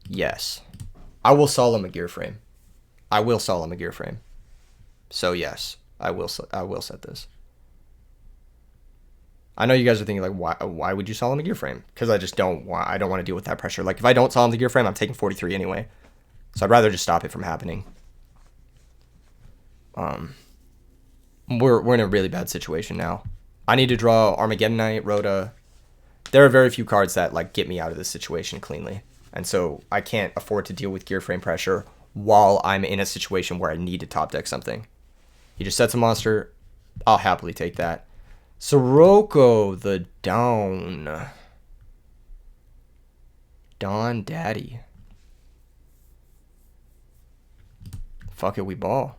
Yes. I will Solemn a gear frame. I will Solemn a gear frame. So yes, I will set this. I know you guys are thinking like, why would you Solemn a gear frame? Because I don't want to deal with that pressure. Like if I don't Solemn the gear frame, I'm taking 43 anyway. So I'd rather just stop it from happening. We're in a really bad situation now. I need to draw Armageddonite, Rhoda. There are very few cards that like get me out of this situation cleanly. And so I can't afford to deal with gear frame pressure while I'm in a situation where I need to top deck something. He just sets a monster. I'll happily take that. Sirocco the Dawn. Dawn Daddy. Fuck it, we ball.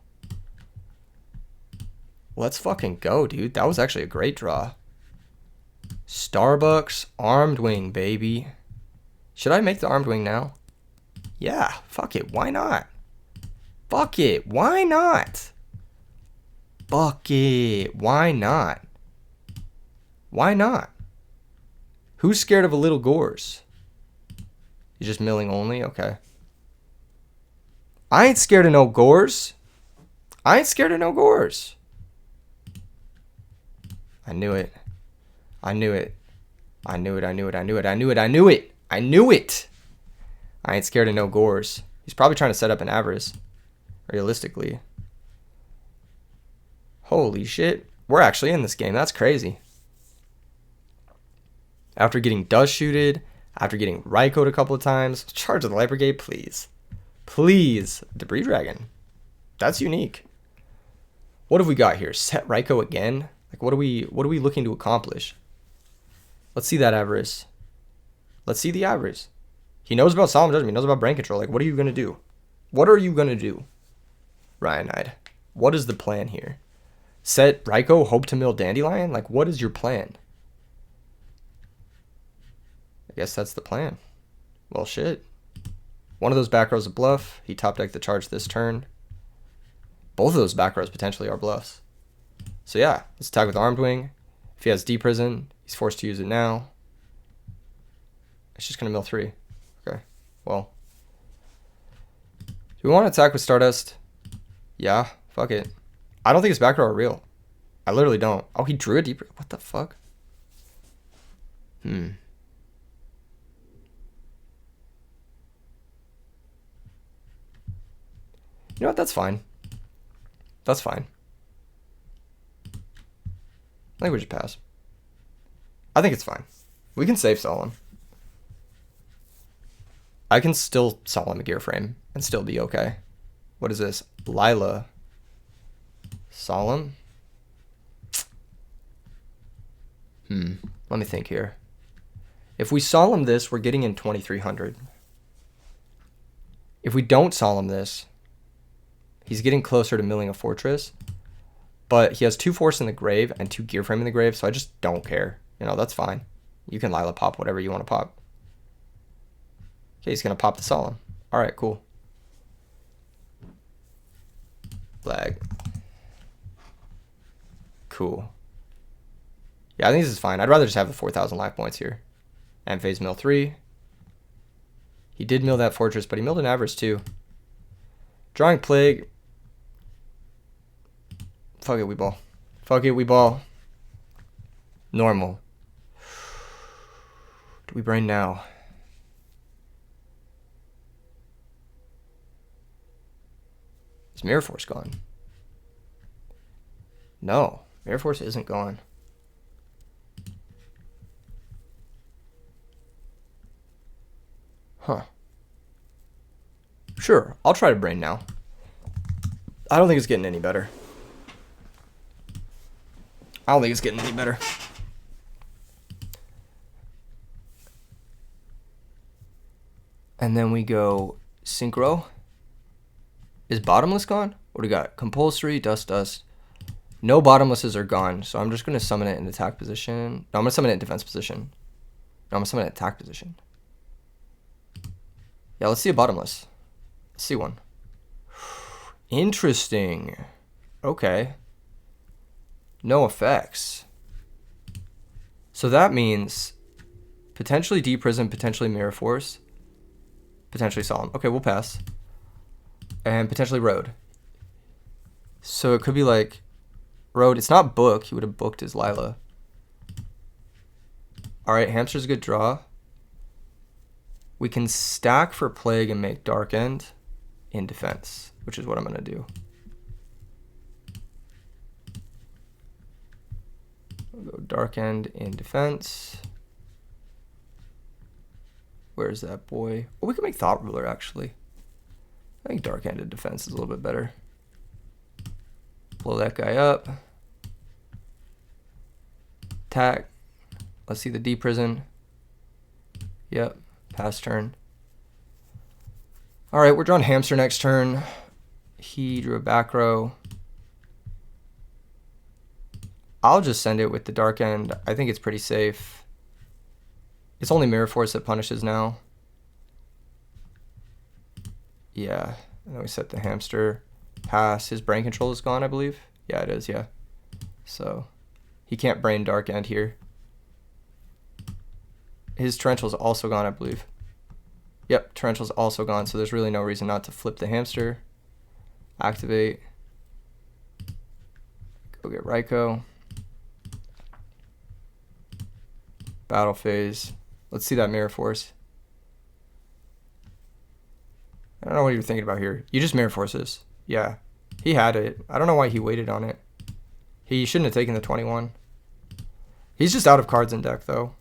Let's fucking go, dude. That was actually a great draw. Starbucks Armed Wing, baby. Should I make the Armed Wing now? Yeah, fuck it. Why not? Fuck it. Why not? Fuck it. Why not? Why not? Who's scared of a little Gores? You're just milling only? Okay. I ain't scared of no Gores. I ain't scared of no Gores. I knew it. I knew it. I knew it. I knew it. I knew it. I knew it. I knew it. I knew it. I ain't scared of no Gores. He's probably trying to set up an Avarice. Realistically. Holy shit. We're actually in this game. That's crazy. After getting dust shooted, after getting Raikou a couple of times, charge of the Light Brigade, please. Please. Debris Dragon. That's unique. What have we got here? Set Raikou again? Like what are we looking to accomplish? Let's see that Avarice. Let's see the Avarice. He knows about Solemn Judgment. He knows about brain control. Like, what are you going to do? What are you going to do? Ryanide. What is the plan here? Set Raikou, hope to mill Dandelion? Like, what is your plan? I guess that's the plan. Well, shit. One of those back rows a bluff. He top decked the charge this turn. Both of those back rows potentially are bluffs. So yeah, let's attack with Armed Wing. If he has D-Prison, he's forced to use it now. It's just going to mill 3. Okay, well. Do we want to attack with Stardust? Yeah, fuck it. I don't think his back row are real. I literally don't. Oh, he drew a deeper. What the fuck? You know what? That's fine. That's fine. I think we should pass. I think it's fine. We can save Solemn. I can still Solemn a gear frame and still be okay. What is this? Lila. Solemn? Let me think here. If we Solemn this, we're getting in 2300. If we don't Solemn this, he's getting closer to milling a fortress. But he has 2 force in the grave and 2 gear frame in the grave, so I just don't care. You know, that's fine. You can Lila pop whatever you want to pop. Okay, he's going to pop the Solemn. All right, cool. Flag. Cool. Yeah, I think this is fine. I'd rather just have the 4,000 life points here. And phase mill 3. He did mill that fortress, but he milled an avarice too. Drawing plague. Fuck it, we ball. Fuck it, we ball. Normal. Do we brain now? Is Mirror Force gone? No, Mirror Force isn't gone. Huh. Sure, I'll try to brain now. I don't think it's getting any better. I don't think it's getting any better. And then we go Synchro. Is Bottomless gone? What do we got? Compulsory, Dust. No Bottomlesses are gone, so I'm just going to summon it in attack position. No, I'm going to summon it in defense position. No, I'm going to summon it in attack position. Yeah, let's see a Bottomless. Let's see one. Interesting. Okay. No effects. So that means potentially Deep Prison, potentially Mirror Force, potentially Solemn. Okay, we'll pass. And potentially Road. So it could be like Road. It's not Book. He would have booked his Lila. All right, Hamster's a good draw. We can stack for Plague and make Dark End in defense, which is what I'm going to do. I'll go Dark End in defense. Where's that boy? Oh, we can make Thought Ruler, actually. I think Dark End in defense is a little bit better. Blow that guy up. Attack. Let's see the Deep Prison. Yep. Pass turn. All right, we're drawing Hamster next turn. He drew a back row. I'll just send it with the Dark End. I think it's pretty safe. It's only Mirror Force that punishes now. Yeah, and then we set the Hamster. Pass. His brain control is gone, I believe. Yeah, it is, yeah. So he can't brain Dark End here. His Torrential is also gone, I believe. Yep, Torrential is also gone, so there's really no reason not to flip the Hamster. Activate. Go get Raikou. Battle phase. Let's see that Mirror Force. I don't know what you're thinking about here. You just Mirror Forces. Yeah, he had it. I don't know why he waited on it. He shouldn't have taken the 21. He's just out of cards in deck, though.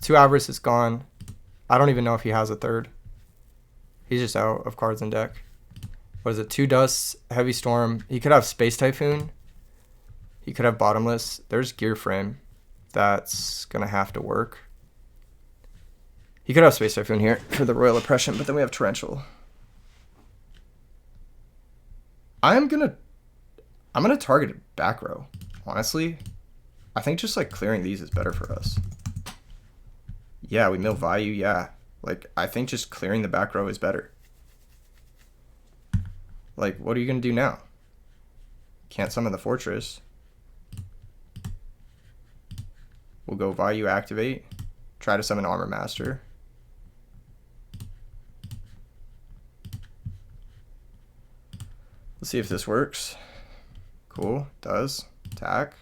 2 Avarice is gone. I don't even know if he has a third. He's just out of cards in deck. What is it? 2 Dusts, Heavy Storm. He could have Space Typhoon. He could have Bottomless. There's Gear Frame. That's going to have to work. He could have Space Typhoon here for the Royal Oppression, but then we have Torrential. I'm gonna target a back row. Honestly, I think just like clearing these is better for us. Yeah, we mill Vayu. Yeah, like I think just clearing the back row is better. Like, what are you gonna do now? Can't summon the fortress. We'll go Vayu activate. Try to summon Armor Master. Let's see if this works. Cool, does. Attack.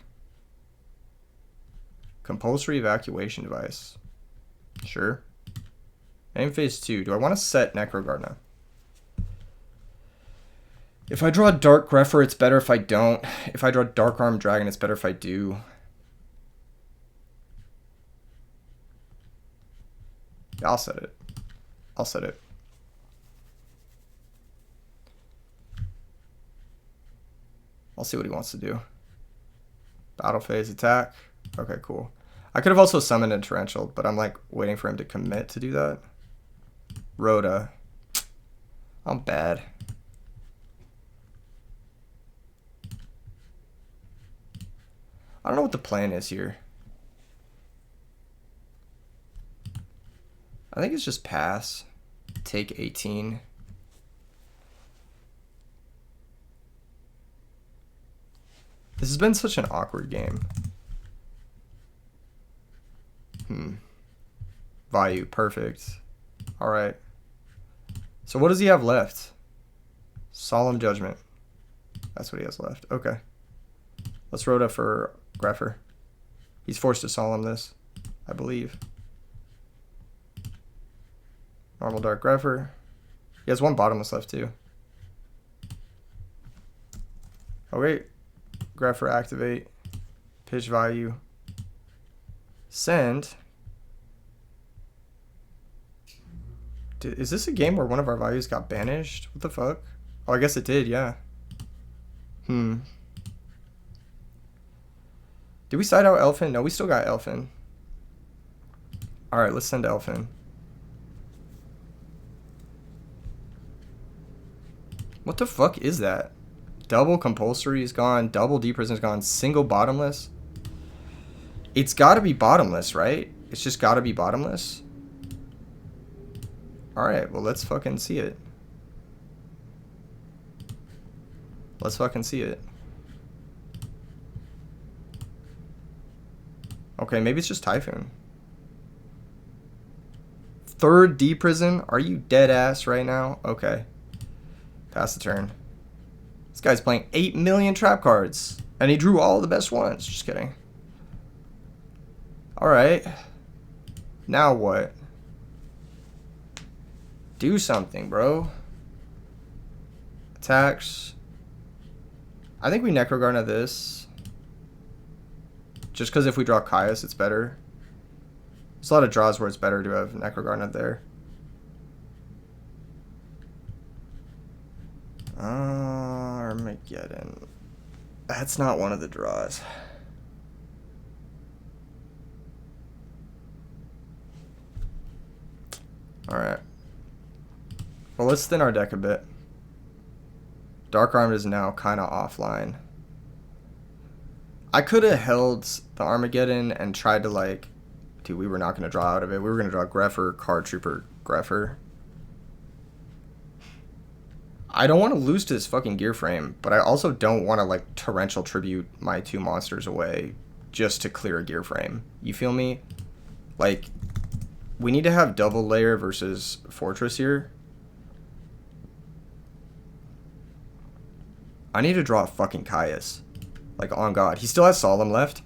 Compulsory evacuation device. Sure. Aim phase 2. Do I want to set Necroguard now? If I draw Dark Grepher, it's better if I don't. If I draw Dark Arm Dragon, it's better if I do. Yeah, I'll set it. I'll set it. I'll see what he wants to do. Battle phase attack. Okay, cool. I could have also summoned a Torrential, but I'm like waiting for him to commit to do that. Rhoda. I'm bad. I don't know what the plan is here. I think it's just pass. Take 18. This has been such an awkward game. Vayu, perfect. Alright. So what does he have left? Solemn Judgment. That's what he has left. Okay. Let's Rhoda for Grepher. He's forced to Solemn this, I believe. Normal Dark Grepher. He has one Bottomless left too. Oh wait. Grepher activate. Pitch Vayu. Send. Is this a game where one of our values got banished? What the fuck? Oh, I guess it did, yeah. Did we side out ELPHIN? No, we still got ELPHIN. Alright, let's send ELPHIN. What the fuck is that? Double compulsory is gone. Double deep prison is gone. Single bottomless. It's got to be bottomless, right? It's just got to be bottomless. All right, well, let's fucking see it. Let's fucking see it. Okay, maybe it's just Typhoon. Third deep prison? Are you dead ass right now? Okay. Pass the turn. This guy's playing 8 million trap cards. And he drew all the best ones. Just kidding. Alright. Now what? Do something, bro. Attacks. I think we Necrogarnet this. Just because if we draw Caius, it's better. There's a lot of draws where it's better to have Necrogarnet there. Armageddon. That's not one of the draws. Alright. Well, let's thin our deck a bit. Dark Armed is now kind of offline. I could have held the Armageddon and tried to, like... Dude, we were not going to draw out of it. We were going to draw Grepher, Card Trooper, Grepher. I don't want to lose to this fucking gear frame, but I also don't want to, like, torrential tribute my 2 monsters away just to clear a gear frame. You feel me? Like, we need to have double layer versus Fortress here. I need to draw a fucking Caius. Like, on God. He still has Solemn left.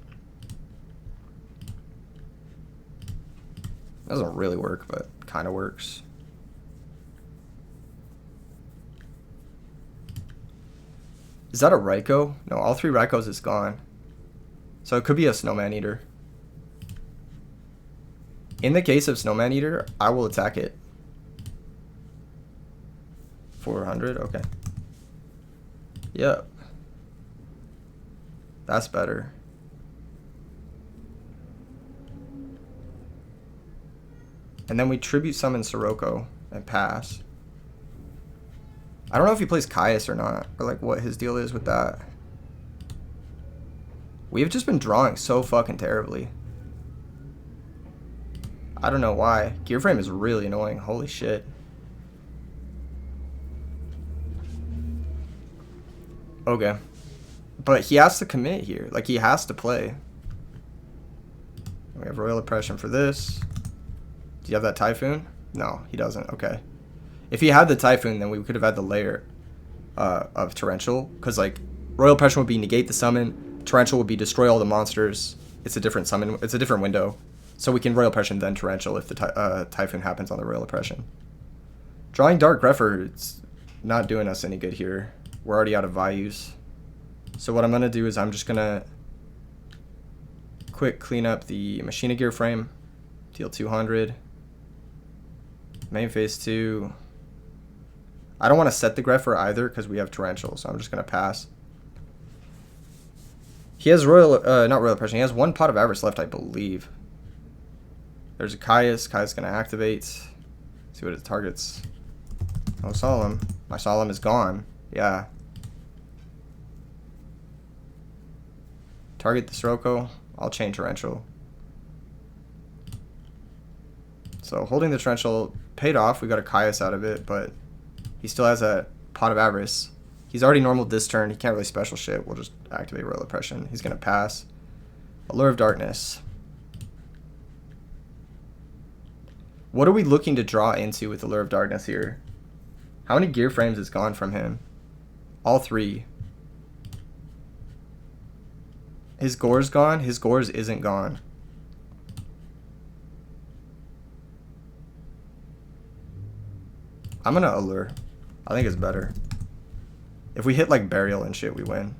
Doesn't really work, but kind of works. Is that a Raikou? No, all 3 Raikous is gone. So it could be a Snowman Eater. In the case of Snowman Eater, I will attack it. 400, okay. Yep. That's better. And then we tribute summon Sirocco and pass. I don't know if he plays Caius or not, or like what his deal is with that. We've just been drawing so fucking terribly. I don't know why. Gear frame is really annoying. Holy shit. Okay. But he has to commit here. Like, he has to play. We have Royal Oppression for this. Do you have that Typhoon? No, he doesn't. Okay. If he had the Typhoon, then we could have had the layer of Torrential. Because, like, Royal Oppression would be negate the summon. Torrential would be destroy all the monsters. It's a different summon. It's a different window. So we can Royal Oppression then Torrential if the Typhoon happens on the Royal Oppression. Drawing Dark Grepher, it's not doing us any good here. We're already out of Vayus. So what I'm going to do is I'm just going to quick clean up the Machina Gear frame. Deal 200. Main phase 2. I don't want to set the Grepher either because we have Torrential, so I'm just going to pass. He has not Royal Oppression. He has 1 Pot of Avarice left, I believe. There's a Caius. Caius going to activate. See what it targets. Oh, Solemn. My Solemn is gone. Yeah. Target the Sirocco. I'll chain Torrential. So holding the Torrential paid off. We got a Caius out of it, but he still has a Pot of Avarice. He's already normal this turn. He can't really special shit. We'll just activate Royal Oppression. He's going to pass. Allure of Darkness. What are we looking to draw into with Allure of Darkness here? How many gear frames is gone from him? All 3. His Gore's gone? His Gore's isn't gone. I'm gonna Allure. I think it's better. If we hit like Burial and shit, we win.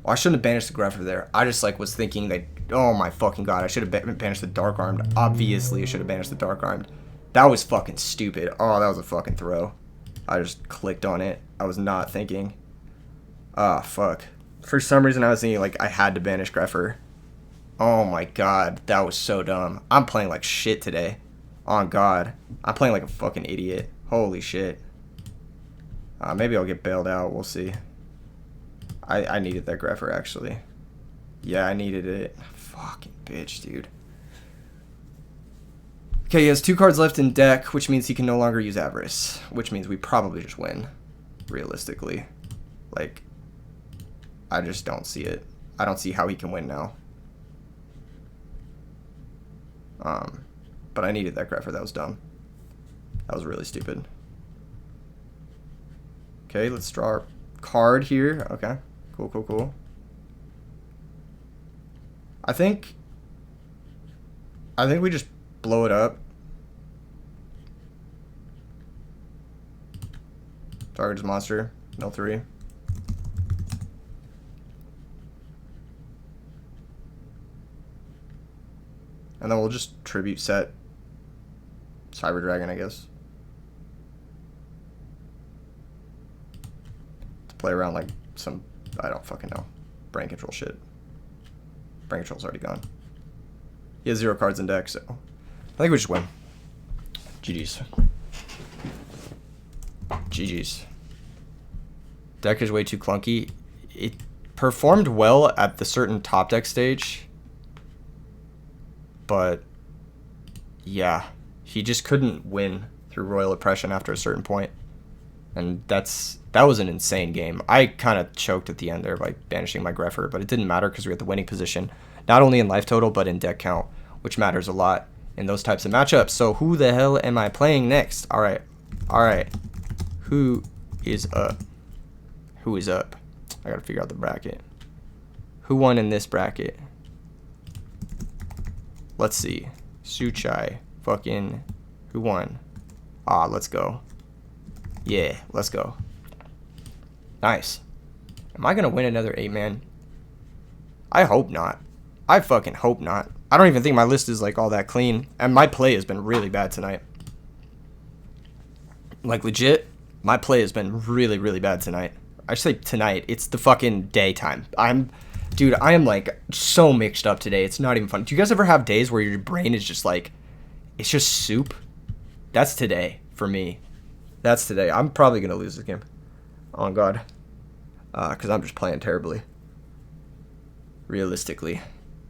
Well, I shouldn't have banished the Grepher there. I just like was thinking that, oh my fucking god, I should have banished the Dark Armed. Obviously, I should have banished the Dark Armed. That was fucking stupid. Oh, that was a fucking throw. I just clicked on it. I was not thinking. Ah, fuck. For some reason, I was thinking like I had to banish Grepher. Oh my god, that was so dumb. I'm playing like shit today. On god. I'm playing like a fucking idiot. Holy shit. Maybe I'll get bailed out. We'll see. I needed that Grepher, actually. Yeah, I needed it. Fucking bitch, dude. Okay, he has 2 cards left in deck, which means he can no longer use Avarice. Which means we probably just win. Realistically. Like, I just don't see it. I don't see how he can win now. But I needed that Grepher. That was dumb. That was really stupid. Okay, let's draw our card here. Okay, cool, cool, cool. I think we just blow it up. Target's monster, mill 3. And then we'll just tribute set Cyber Dragon, I guess. To play around like some, I don't fucking know, brain control shit. Brain control's already gone. He has 0 cards in deck, so I think we just win. GG's. GG's. Deck is way too clunky. It performed well at the certain top deck stage, but yeah, he just couldn't win through Royal Oppression after a certain point. And that was an insane game. I kind of choked at the end there by banishing my Grepher, but it didn't matter because we were at the winning position, not only in life total, but in deck count, which matters a lot in those types of matchups. So who the hell am I playing next? All right. Who is up? Who is up? I got to figure out the bracket. Who won in this bracket? Let's see. Suchai. Fucking. Who won? Ah, let's go. Yeah, let's go. Nice. Am I going to win another 8-man? I hope not. I fucking hope not. I don't even think my list is like all that clean. And my play has been really bad tonight. Like legit, my play has been really, really bad tonight. I say tonight. It's the fucking daytime. Dude, I am like so mixed up today. It's not even fun. Do you guys ever have days where your brain is just like, it's just soup? That's today for me. That's today. I'm probably going to lose this game. Oh, God. Because I'm just playing terribly. Realistically.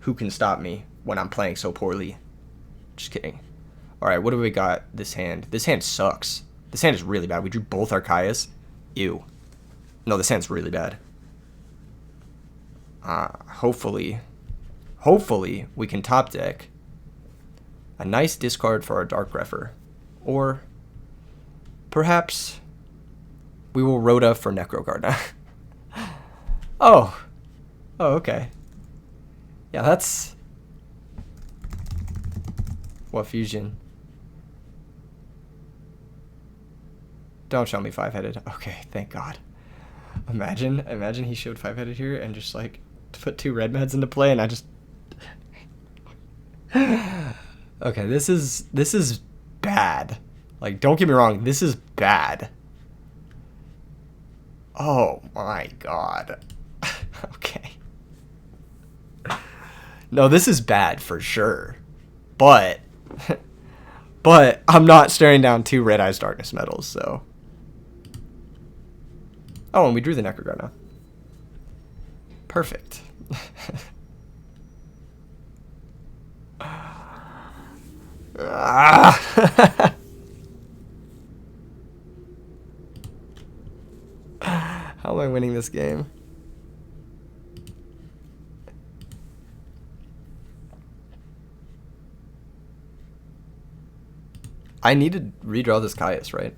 Who can stop me when I'm playing so poorly? Just kidding. All right, what do we got this hand? This hand sucks. This hand is really bad. We drew both Archaias. Ew. No, this hand's really bad. Hopefully we can top deck a nice discard for our Dark Grepher. Or perhaps we will Rhoda for Necroguard. Oh, okay. Yeah, that's... What fusion? Don't show me 5-headed. Okay, thank God. Imagine he showed 5-headed here and just like put 2 red meds into play, and I just. Okay, this is bad. Like, don't get me wrong, this is bad. Oh my god. Okay. No, this is bad for sure. But I'm not staring down 2 Red Eyes Darkness medals, so. Oh, and we drew the Necroguard now. Perfect. How am I winning this game? I need to redraw this Caius, right?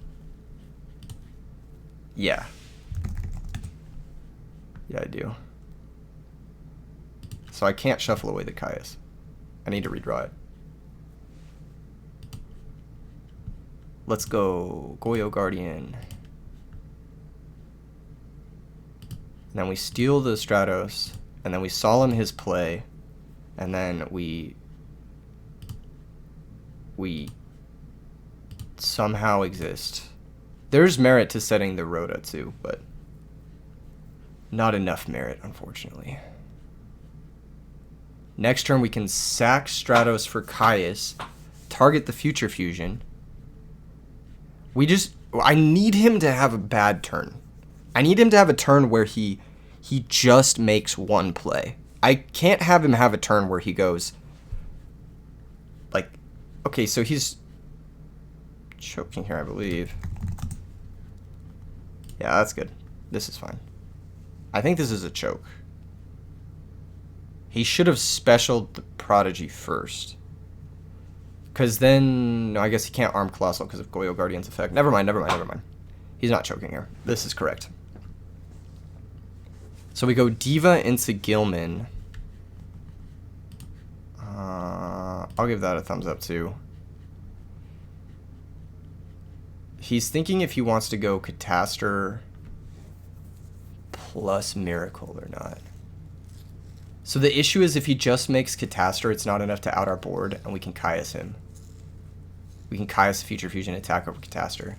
Yeah. Yeah, I do. So I can't shuffle away the Caius. I need to redraw it. Let's go Goyo Guardian. And then we steal the Stratos, and then we solemn his play, and then we somehow exist. There's merit to setting the Rhoda too, but not enough merit, unfortunately. Next turn we can sack Stratos for Caius, target the Future Fusion. I need him to have a bad turn. I need him to have a turn where he just makes 1 play. I can't have him have a turn where he goes like, okay, so he's choking here, I believe. Yeah, that's good. This is fine. I think this is a choke. He should have specialed the Prodigy first. Because then, no, I guess he can't arm Colossal because of Goyo Guardian's effect. Never mind. He's not choking here. This is correct. So we go Diva into Gilman. I'll give that a thumbs up too. He's thinking if he wants to go Catastor plus Miracle or not. So the issue is if he just makes Catastor, it's not enough to out our board, and we can Caius him. We can Caius Future Fusion attack over Catastor.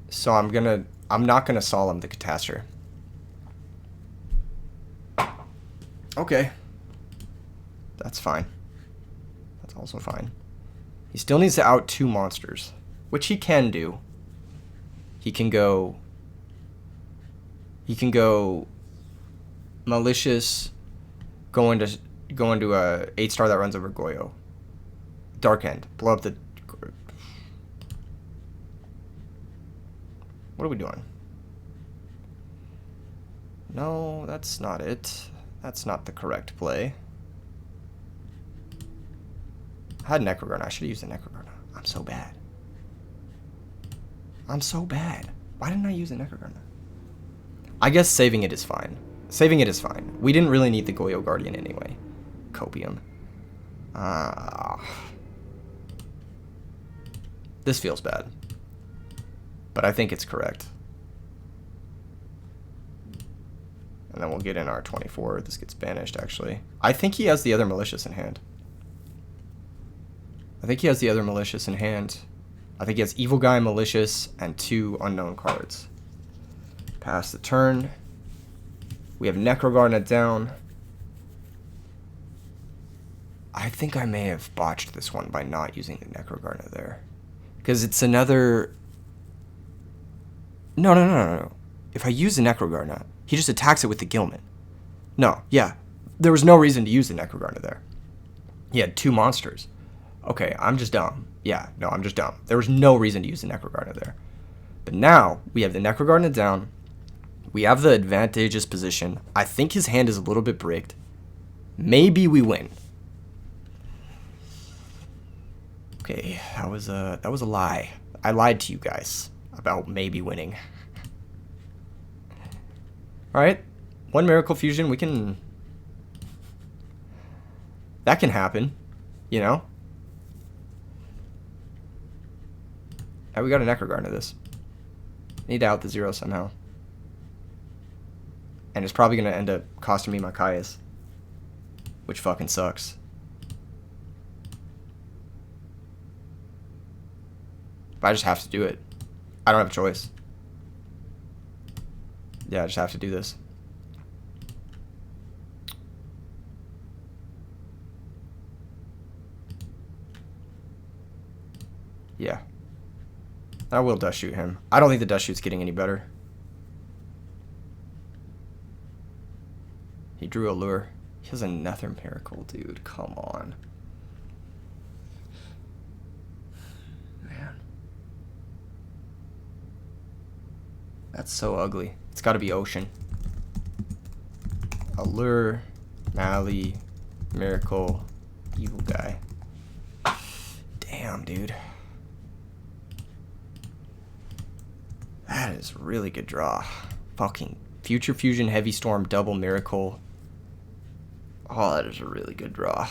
So I'm not gonna solemn the Catastor. Okay. That's fine. That's also fine. He still needs to out 2 monsters, which he can do. He can go Malicious, go into a 8-star that runs over Goyo. Dark End, blow up the. What are we doing? No, that's not it. That's not the correct play. I had Necrogarna. I should have used the Necrogarna. I'm so bad. Why didn't I use the Necrogarna? I guess saving it is fine. We didn't really need the Goyo Guardian anyway. Copium. This feels bad. But I think it's correct. And then we'll get in our 24. This gets banished, actually. I think he has the other Malicious in hand. I think he has Evil Guy, Malicious, and 2 unknown cards. Pass the turn. We have Necrogarna down. I think I may have botched this one by not using the Necrogarna there. Because it's another... No. If I use the Necrogarna, he just attacks it with the Gilman. No, yeah. There was no reason to use the Necrogarna there. He had 2 monsters. Okay, I'm just dumb. Yeah, no, I'm just dumb. There was no reason to use the Necrogarna there. But now, we have the Necrogarna down. We have the advantageous position. I think his hand is a little bit bricked. Maybe we win. Okay, that was a lie. I lied to you guys about maybe winning. Alright, 1 Miracle Fusion, we can... That can happen, you know? Now we got a Necroguard into this. Need to out the 0 somehow. And it's probably going to end up costing me my Caius. Which fucking sucks. But I just have to do it. I don't have a choice. Yeah, I just have to do this. Yeah. I will dust shoot him. I don't think the dust shoot's getting any better. He drew a lure. He has another miracle, dude. Come on. Man. That's so ugly. It's got to be Ocean. Allure, Mally, Miracle, Evil Guy. Damn, dude. That is a really good draw. Fucking Future Fusion, Heavy Storm, Double Miracle. Oh, that is a really good draw.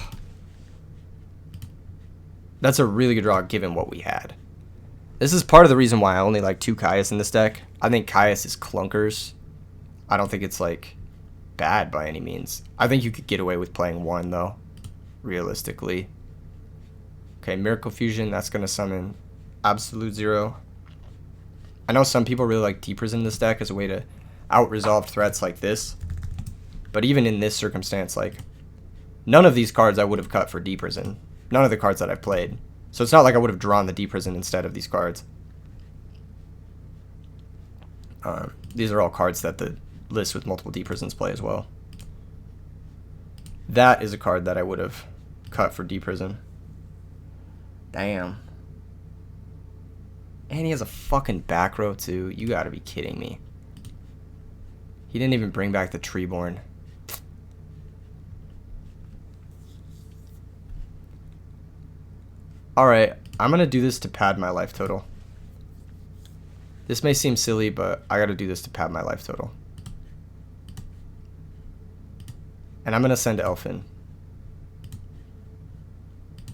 That's a really good draw given what we had. This is part of the reason why I only like 2 Caius in this deck. I think Caius is clunkers. I don't think it's like bad by any means. I think you could get away with playing 1 though, realistically. Okay, Miracle Fusion, that's going to summon Absolute 0. I know some people really like Deep Prison in this deck as a way to out-resolve threats like this. But even in this circumstance, like, none of these cards I would have cut for Deep Prison. None of the cards that I've played. So it's not like I would have drawn the Deep Prison instead of these cards. These are all cards that the list with multiple Deep Prisons play as well. That is a card that I would have cut for Deep Prison. Damn. And he has a fucking back row too. You gotta be kidding me. He didn't even bring back the Treeborn. Alright, I'm gonna do this to pad my life total. This may seem silly, but I gotta do this to pad my life total. And I'm gonna send ELPHIN.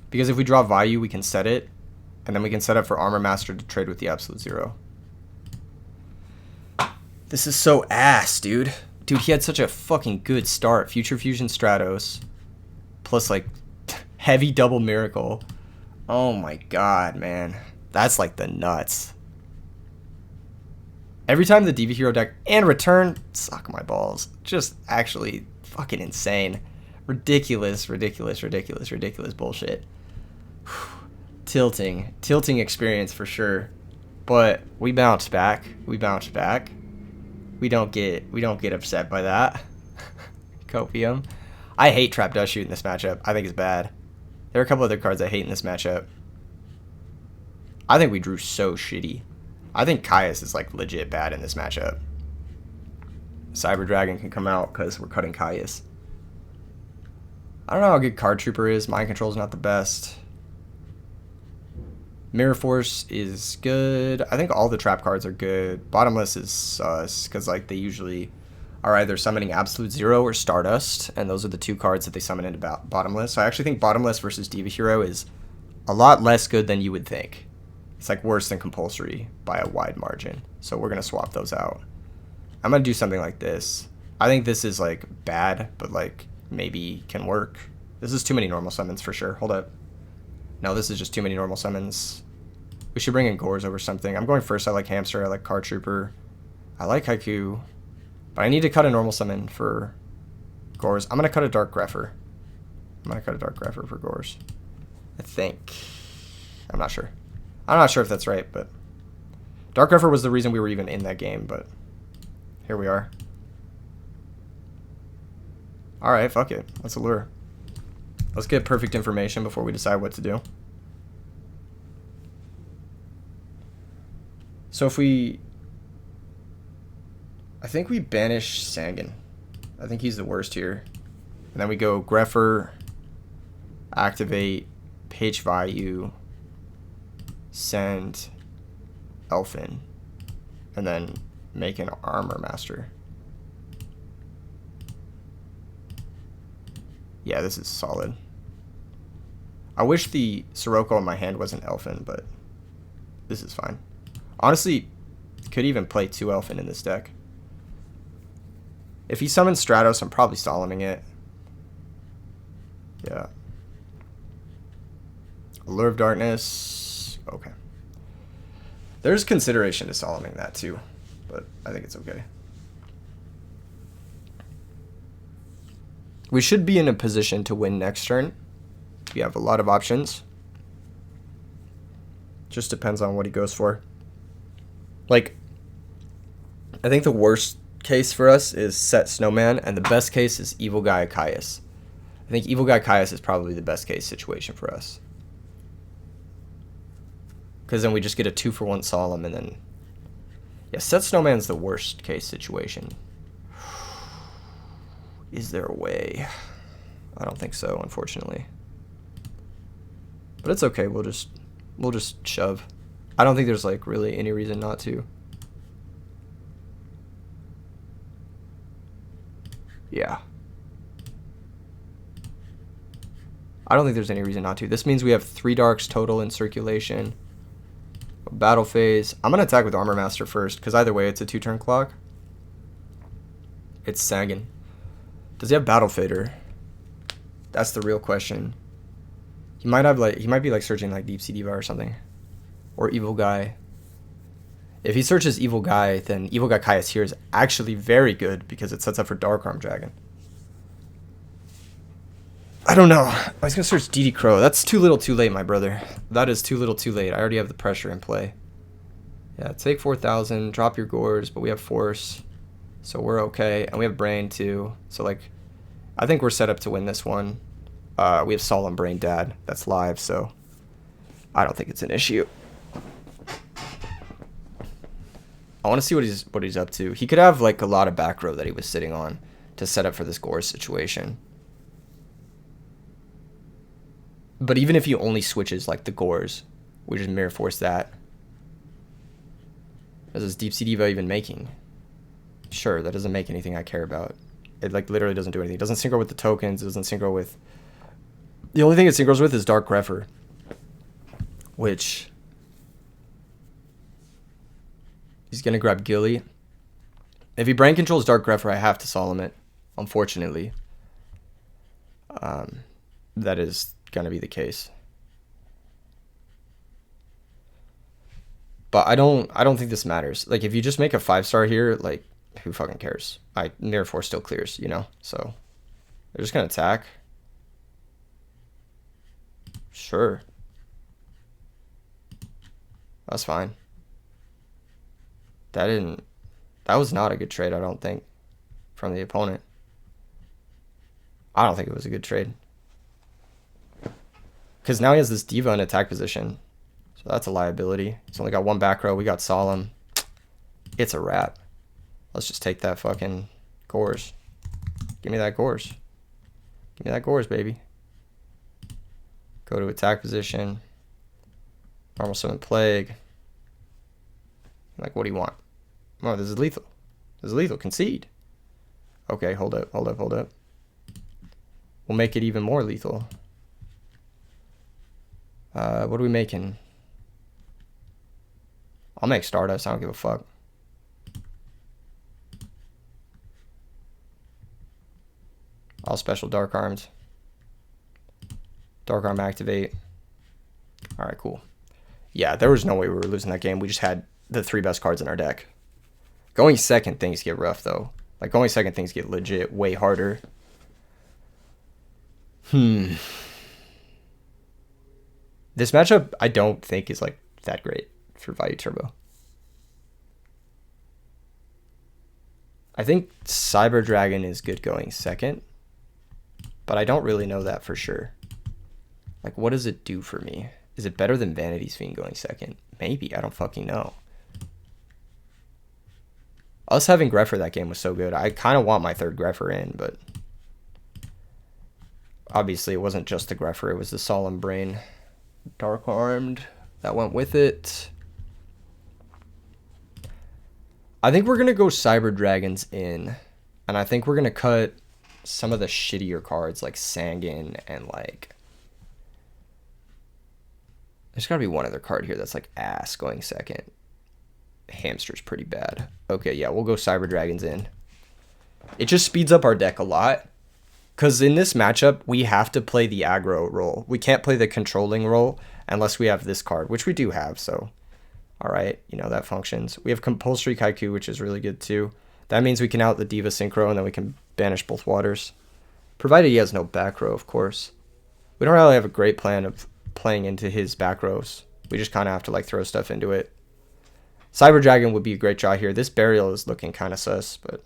Because if we draw Vayu, we can set it. And then we can set up for Armor Master to trade with the Absolute 0. This is so ass, dude. Dude, he had such a fucking good start. Future Fusion Stratos. Plus, like, heavy double Miracle. Oh my god, man. That's like the nuts. Every time the Diva Hero deck and return, suck my balls. Just actually fucking insane. Ridiculous, ridiculous, ridiculous, ridiculous bullshit. Tilting experience for sure. But we bounce back. We bounce back. We don't get upset by that. Copium. I hate Trap Dust Shoot in this matchup. I think it's bad. There are a couple other cards I hate in this matchup. I think we drew so shitty. I think Caius is like legit bad in this matchup. Cyber Dragon can come out because we're cutting Caius. I don't know how good Card Trooper is. Mind Control is not the best. Mirror Force is good. I think all the trap cards are good. Bottomless is sus because like they usually are either summoning Absolute 0 or Stardust, and those are the 2 cards that they summon into Bottomless. So I actually think Bottomless versus Diva Hero is a lot less good than you would think. It's like worse than Compulsory by a wide margin. So we're gonna swap those out. I'm gonna do something like this. I think this is like bad, but like maybe can work. This is too many normal summons for sure. Hold up. No, this is just too many normal summons. We should bring in Gores over something. I'm going first. I like Hamster. I like Card Trooper. I like Haiku. But I need to cut a normal summon for Gores. I'm going to cut a Dark Grepher. I'm going to cut a Dark Grepher for Gores. I think. I'm not sure. I'm not sure if that's right, but Dark Grepher was the reason we were even in that game, but here we are. Alright, fuck it. Let's allure. Let's get perfect information before we decide what to do. So if we... I think we banish Sangan. I think he's the worst here. And then we go Grepher, activate, Page Vayu, send ELPHIN, and then make an Armor Master. Yeah, this is solid. I wish the Sirocco in my hand wasn't ELPHIN, but This is fine. Honestly, could even play 2 ELPHIN in this deck. If he summons Stratos, I'm probably solemning it. Yeah. Allure of Darkness. Okay. There's consideration to solemning that too, but I think it's okay. We should be in a position to win next turn. We have a lot of options. Just depends on what he goes for. Like, I think the worst case for us is set Snowman, and the best case is Evil Guy Caius. I think Evil Guy Caius is probably the best case situation for us. Because then we just get a 2-for-1 Solemn, and then... Yeah, set Snowman's the worst case situation. Is there a way? I don't think so, unfortunately. But it's okay, we'll just shove. I don't think there's like really any reason not to. Yeah. I don't think there's any reason not to. This means we have 3 darks total in circulation. Battle phase. I'm gonna attack with Armor Master first, because either way it's a 2-turn clock. It's Sagan. Does he have Battle Fader? That's the real question. He might be like searching like Deep Sea Diva or something. Or Evil Guy. If he searches Evil Guy, then Evil Guy Caius here is actually very good because it sets up for Dark Arm Dragon. I don't know. I was gonna search DD Crow. That's too little too late, my brother. That is too little too late. I already have the pressure in play. Yeah, take 4,000, drop your Gores, but we have Force. So we're okay. And we have Brain too. So like, I think we're set up to win this one. We have Solemn Brain Dad. That's live, so I don't think it's an issue. I want to see what he's up to. He could have like a lot of back row that he was sitting on to set up for this Gore situation. But even if he only switches like the Gores, we just Mirror Force that. What is Deep Sea Diva even making? Sure, that doesn't make anything I care about. It like literally doesn't do anything. It doesn't synchro with the tokens. It doesn't synchro with... The only thing it synchros with is Dark Grepher. Which... He's going to grab Gilly. If he brain controls Dark Grepher, I have to Solemn it. Unfortunately. That is going to be the case. But I don't think this matters. Like, if you just make a 5-star here, like, who fucking cares? Mirror Force still clears, you know? So, they're just going to attack. Sure. That's fine. That was not a good trade, I don't think, from the opponent. I don't think it was a good trade. Because now he has this Diva in attack position. So that's a liability. He's only got 1 back row. We got Solemn. It's a wrap. Let's just take that fucking Gores. Give me that Gores. Give me that Gores, baby. Go to attack position. Normal Summon Plague. Like, what do you want? Oh, this is lethal. This is lethal. Concede. Okay, hold up. We'll make it even more lethal. What are we making? I'll make Stardust. I don't give a fuck. All special Dark Arms. Dark Arm activate. Alright, cool. Yeah, there was no way we were losing that game. We just had the 3 best cards in our deck. Going second, things get rough, though. Like, going second, things get legit way harder. This matchup, I don't think is, like, that great for Vayu Turbo. I think Cyber Dragon is good going second, but I don't really know that for sure. Like, what does it do for me? Is it better than Vanity's Fiend going second? Maybe, I don't fucking know. Us having Grepher that game was so good. I kind of want my 3rd Grepher in, but obviously it wasn't just the Grepher. It was the Solemn Brain Dark Armed that went with it. I think we're going to go Cyber Dragons in, and I think we're going to cut some of the shittier cards like Sangan and like There's got to be one other card here that's like ass going second. Hamster's pretty bad. Okay, yeah, we'll go Cyber Dragons in. It just speeds up our deck a lot. Because in this matchup, we have to play the aggro role. We can't play the controlling role unless we have this card, which we do have, so... Alright, you know, that functions. We have Compulsory Kaiku, which is really good too. That means we can out the Diva Synchro, and then we can banish both waters. Provided he has no back row, of course. We don't really have a great plan of playing into his back rows. We just kind of have to, like, throw stuff into it. Cyber Dragon would be a great draw here. This Burial is looking kind of sus, but...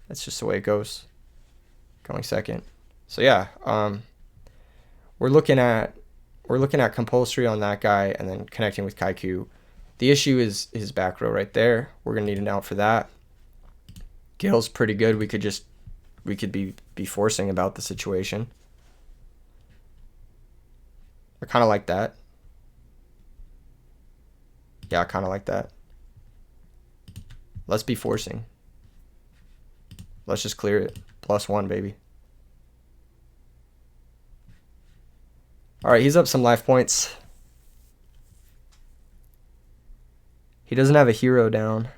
that's just the way it goes. Going second. So, yeah, we're looking at Compulsory on that guy and then connecting with Kaiku. The issue is his back row right there. We're going to need an out for that. Gale's pretty good. We could be forcing about the situation. I kind of like that. Yeah, I kind of like that. Let's be forcing. Let's just clear it. +1, baby. Alright, he's up some life points. He doesn't have a hero down. I'm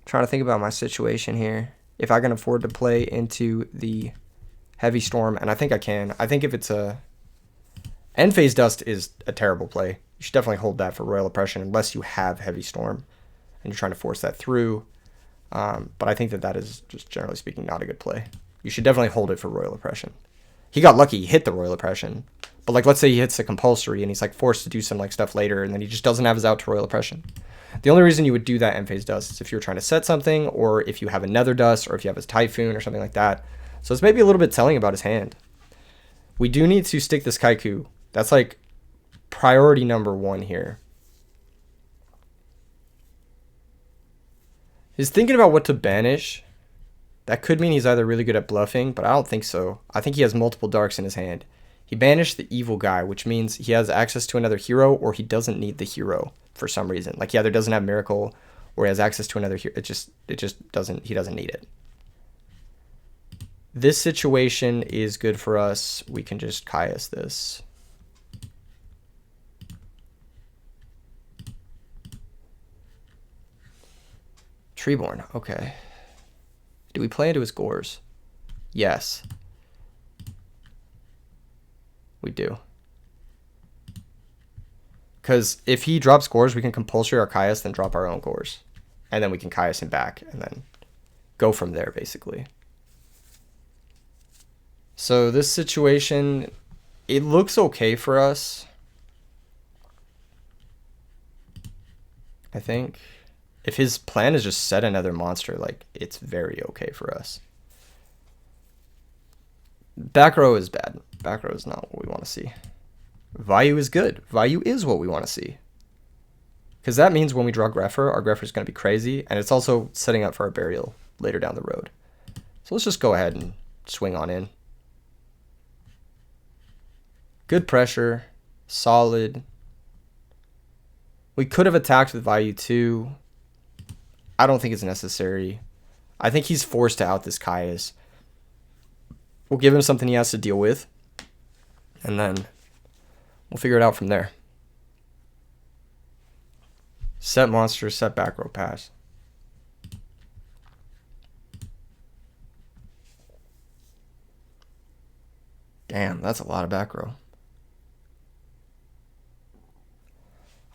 trying to think about my situation here. If I can afford to play into the Heavy Storm, and I think I can. I think if it's a... End Phase Dust is a terrible play. You should definitely hold that for Royal Oppression unless you have Heavy Storm and you're trying to force that through. But I think that is, just generally speaking, not a good play. You should definitely hold it for Royal Oppression. He got lucky. He hit the Royal Oppression. But, like, let's say he hits the Compulsory and he's, like, forced to do some, like, stuff later and then he just doesn't have his out to Royal Oppression. The only reason you would do that End Phase Dust is if you're trying to set something or if you have another Dust or if you have a Typhoon or something like that. So it's maybe a little bit telling about his hand. We do need to stick this Kaiku. That's, like, priority number 1 here. He's thinking about what to banish. That could mean he's either really good at bluffing, but I don't think so. I think he has multiple darks in his hand. He banished the evil guy, which means he has access to another hero or he doesn't need the hero for some reason. Like he either doesn't have Miracle or he has access to another hero. It just doesn't, he doesn't need it. This situation is good for us. We can just Caius this. Treeborn, okay. Do we play into his Gores? Yes. We do. Because if he drops Gores, we can Compulsory our Caius, then drop our own Gores. And then we can Caius him back, and then go from there, basically. So this situation, it looks okay for us. I think. If his plan is just set another monster, like, it's very okay for us. Back row is bad. Back row is not what we want to see. Vayu is good. Vayu is what we want to see. Because that means when we draw Grepher, our Grepher is going to be crazy, and it's also setting up for our Burial later down the road. So let's just go ahead and swing on in. Good pressure. Solid. We could have attacked with Vayu too. I don't think it's necessary. I think he's forced to out this Caius. We'll give him something he has to deal with. And then we'll figure it out from there. Set monster, set back row pass. Damn, that's a lot of back row.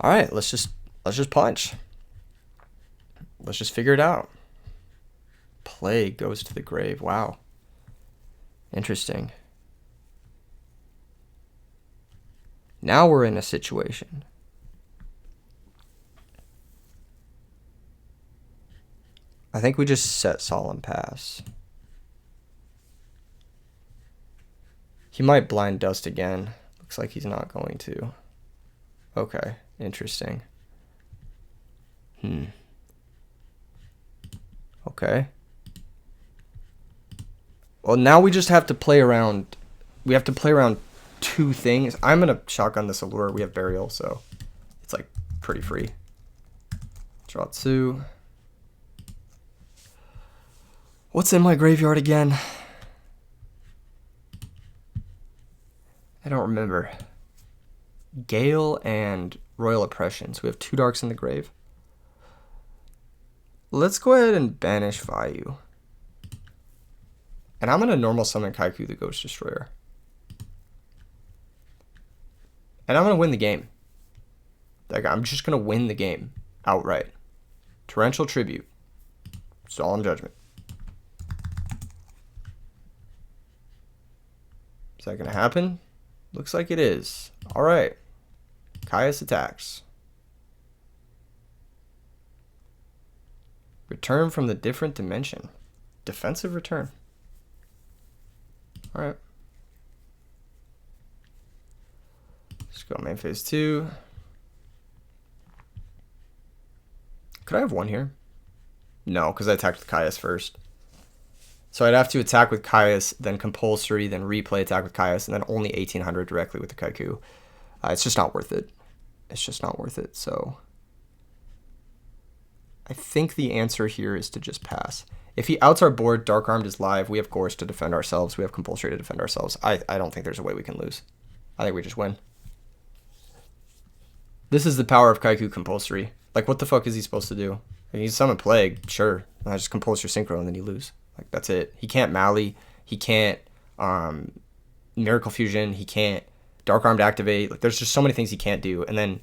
Alright, let's just punch. Let's just figure it out. Plague goes to the grave. Wow. Interesting. Now we're in a situation. I think we just set Solemn Pass. He might Blind Dust again. Looks like he's not going to. Okay, interesting. Okay. Well, now we just have to play around. We have to play around two things. I'm going to shotgun this Allure. We have Burial, so it's like pretty free. Draw two. What's in my graveyard again? I don't remember. Gale and Royal Oppression. So we have 2 darks in the grave. Let's go ahead and banish Vayu. And I'm going to normal summon Kaiku the Ghost Destroyer. And I'm going to win the game. Like, I'm just going to win the game outright. Torrential Tribute. Solemn Judgment. Is that going to happen? Looks like it is. Alright. Caius attacks. Return from the different dimension. Defensive return. Alright. Let's go main phase 2. Could I have 1 here? No, because I attacked with Caius first. So I'd have to attack with Caius, then compulsory, then replay attack with Caius, and then only 1800 directly with the Kaiku. It's just not worth it. It's just not worth it. So I think the answer here is to just pass. If he outs our board, Dark Armed is live. We have Gorse to defend ourselves. We have compulsory to defend ourselves. I don't think there's a way we can lose. I think we just win. This is the power of Kaiku compulsory. Like, what the fuck is he supposed to do? Like, he's summon Plague, sure. I just compulsory synchro and then you lose. Like, that's it. He can't Mally. He can't Miracle Fusion. He can't Dark Armed activate. Like, there's just so many things he can't do. And then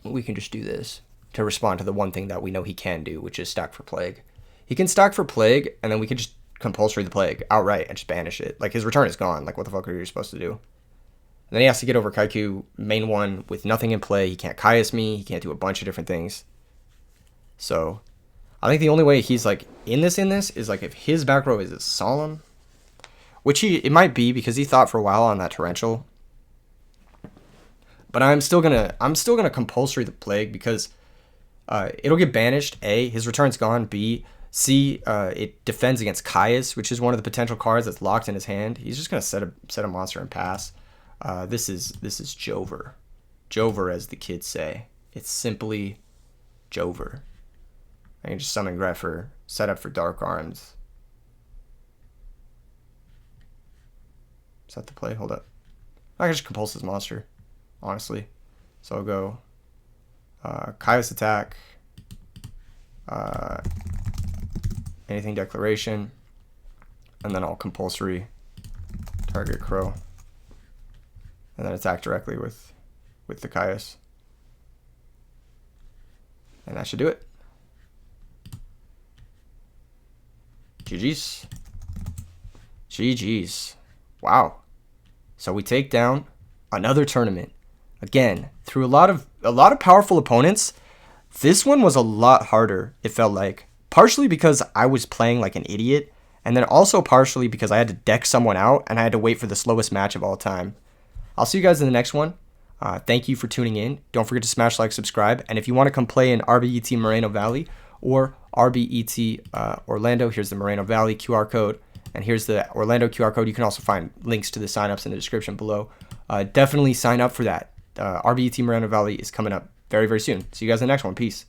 we can just do this to respond to the one thing that we know he can do, which is stack for Plague. He can stack for Plague, and then we can just compulsory the Plague outright and just banish it. Like, his return is gone. Like, what the fuck are you supposed to do? And then he has to get over Kaiku, main 1, with nothing in play. He can't Caius me. He can't do a bunch of different things. So I think the only way he's, like, in this is, like, if his back row is Solemn, which it might be because he thought for a while on that Torrential. But I'm still gonna compulsory the Plague because it'll get banished. A, his return's gone. B, C, it defends against Caius, which is one of the potential cards that's locked in his hand. He's just gonna set a monster and pass. This is Jover. Jover, as the kids say. It's simply Jover. I can just summon Greffer, set up for Dark Arms. Is that the play? Hold up. I can just compulse this monster, honestly. So I'll go Caius attack, anything declaration, and then I'll compulsory target Crow. And then attack directly with the Caius. And that should do it. GG's. GG's. Wow. So we take down another tournament. Again, through a lot of powerful opponents. This one was a lot harder, it felt like. Partially because I was playing like an idiot. And then also partially because I had to deck someone out and I had to wait for the slowest match of all time. I'll see you guys in the next one. Thank you for tuning in. Don't forget to smash like, subscribe. And if you want to come play in RBET Moreno Valley or RBET Orlando, here's the Moreno Valley QR code. And here's the Orlando QR code. You can also find links to the signups in the description below. Definitely sign up for that. RBET Moreno Valley is coming up very, very soon. See you guys in the next one. Peace.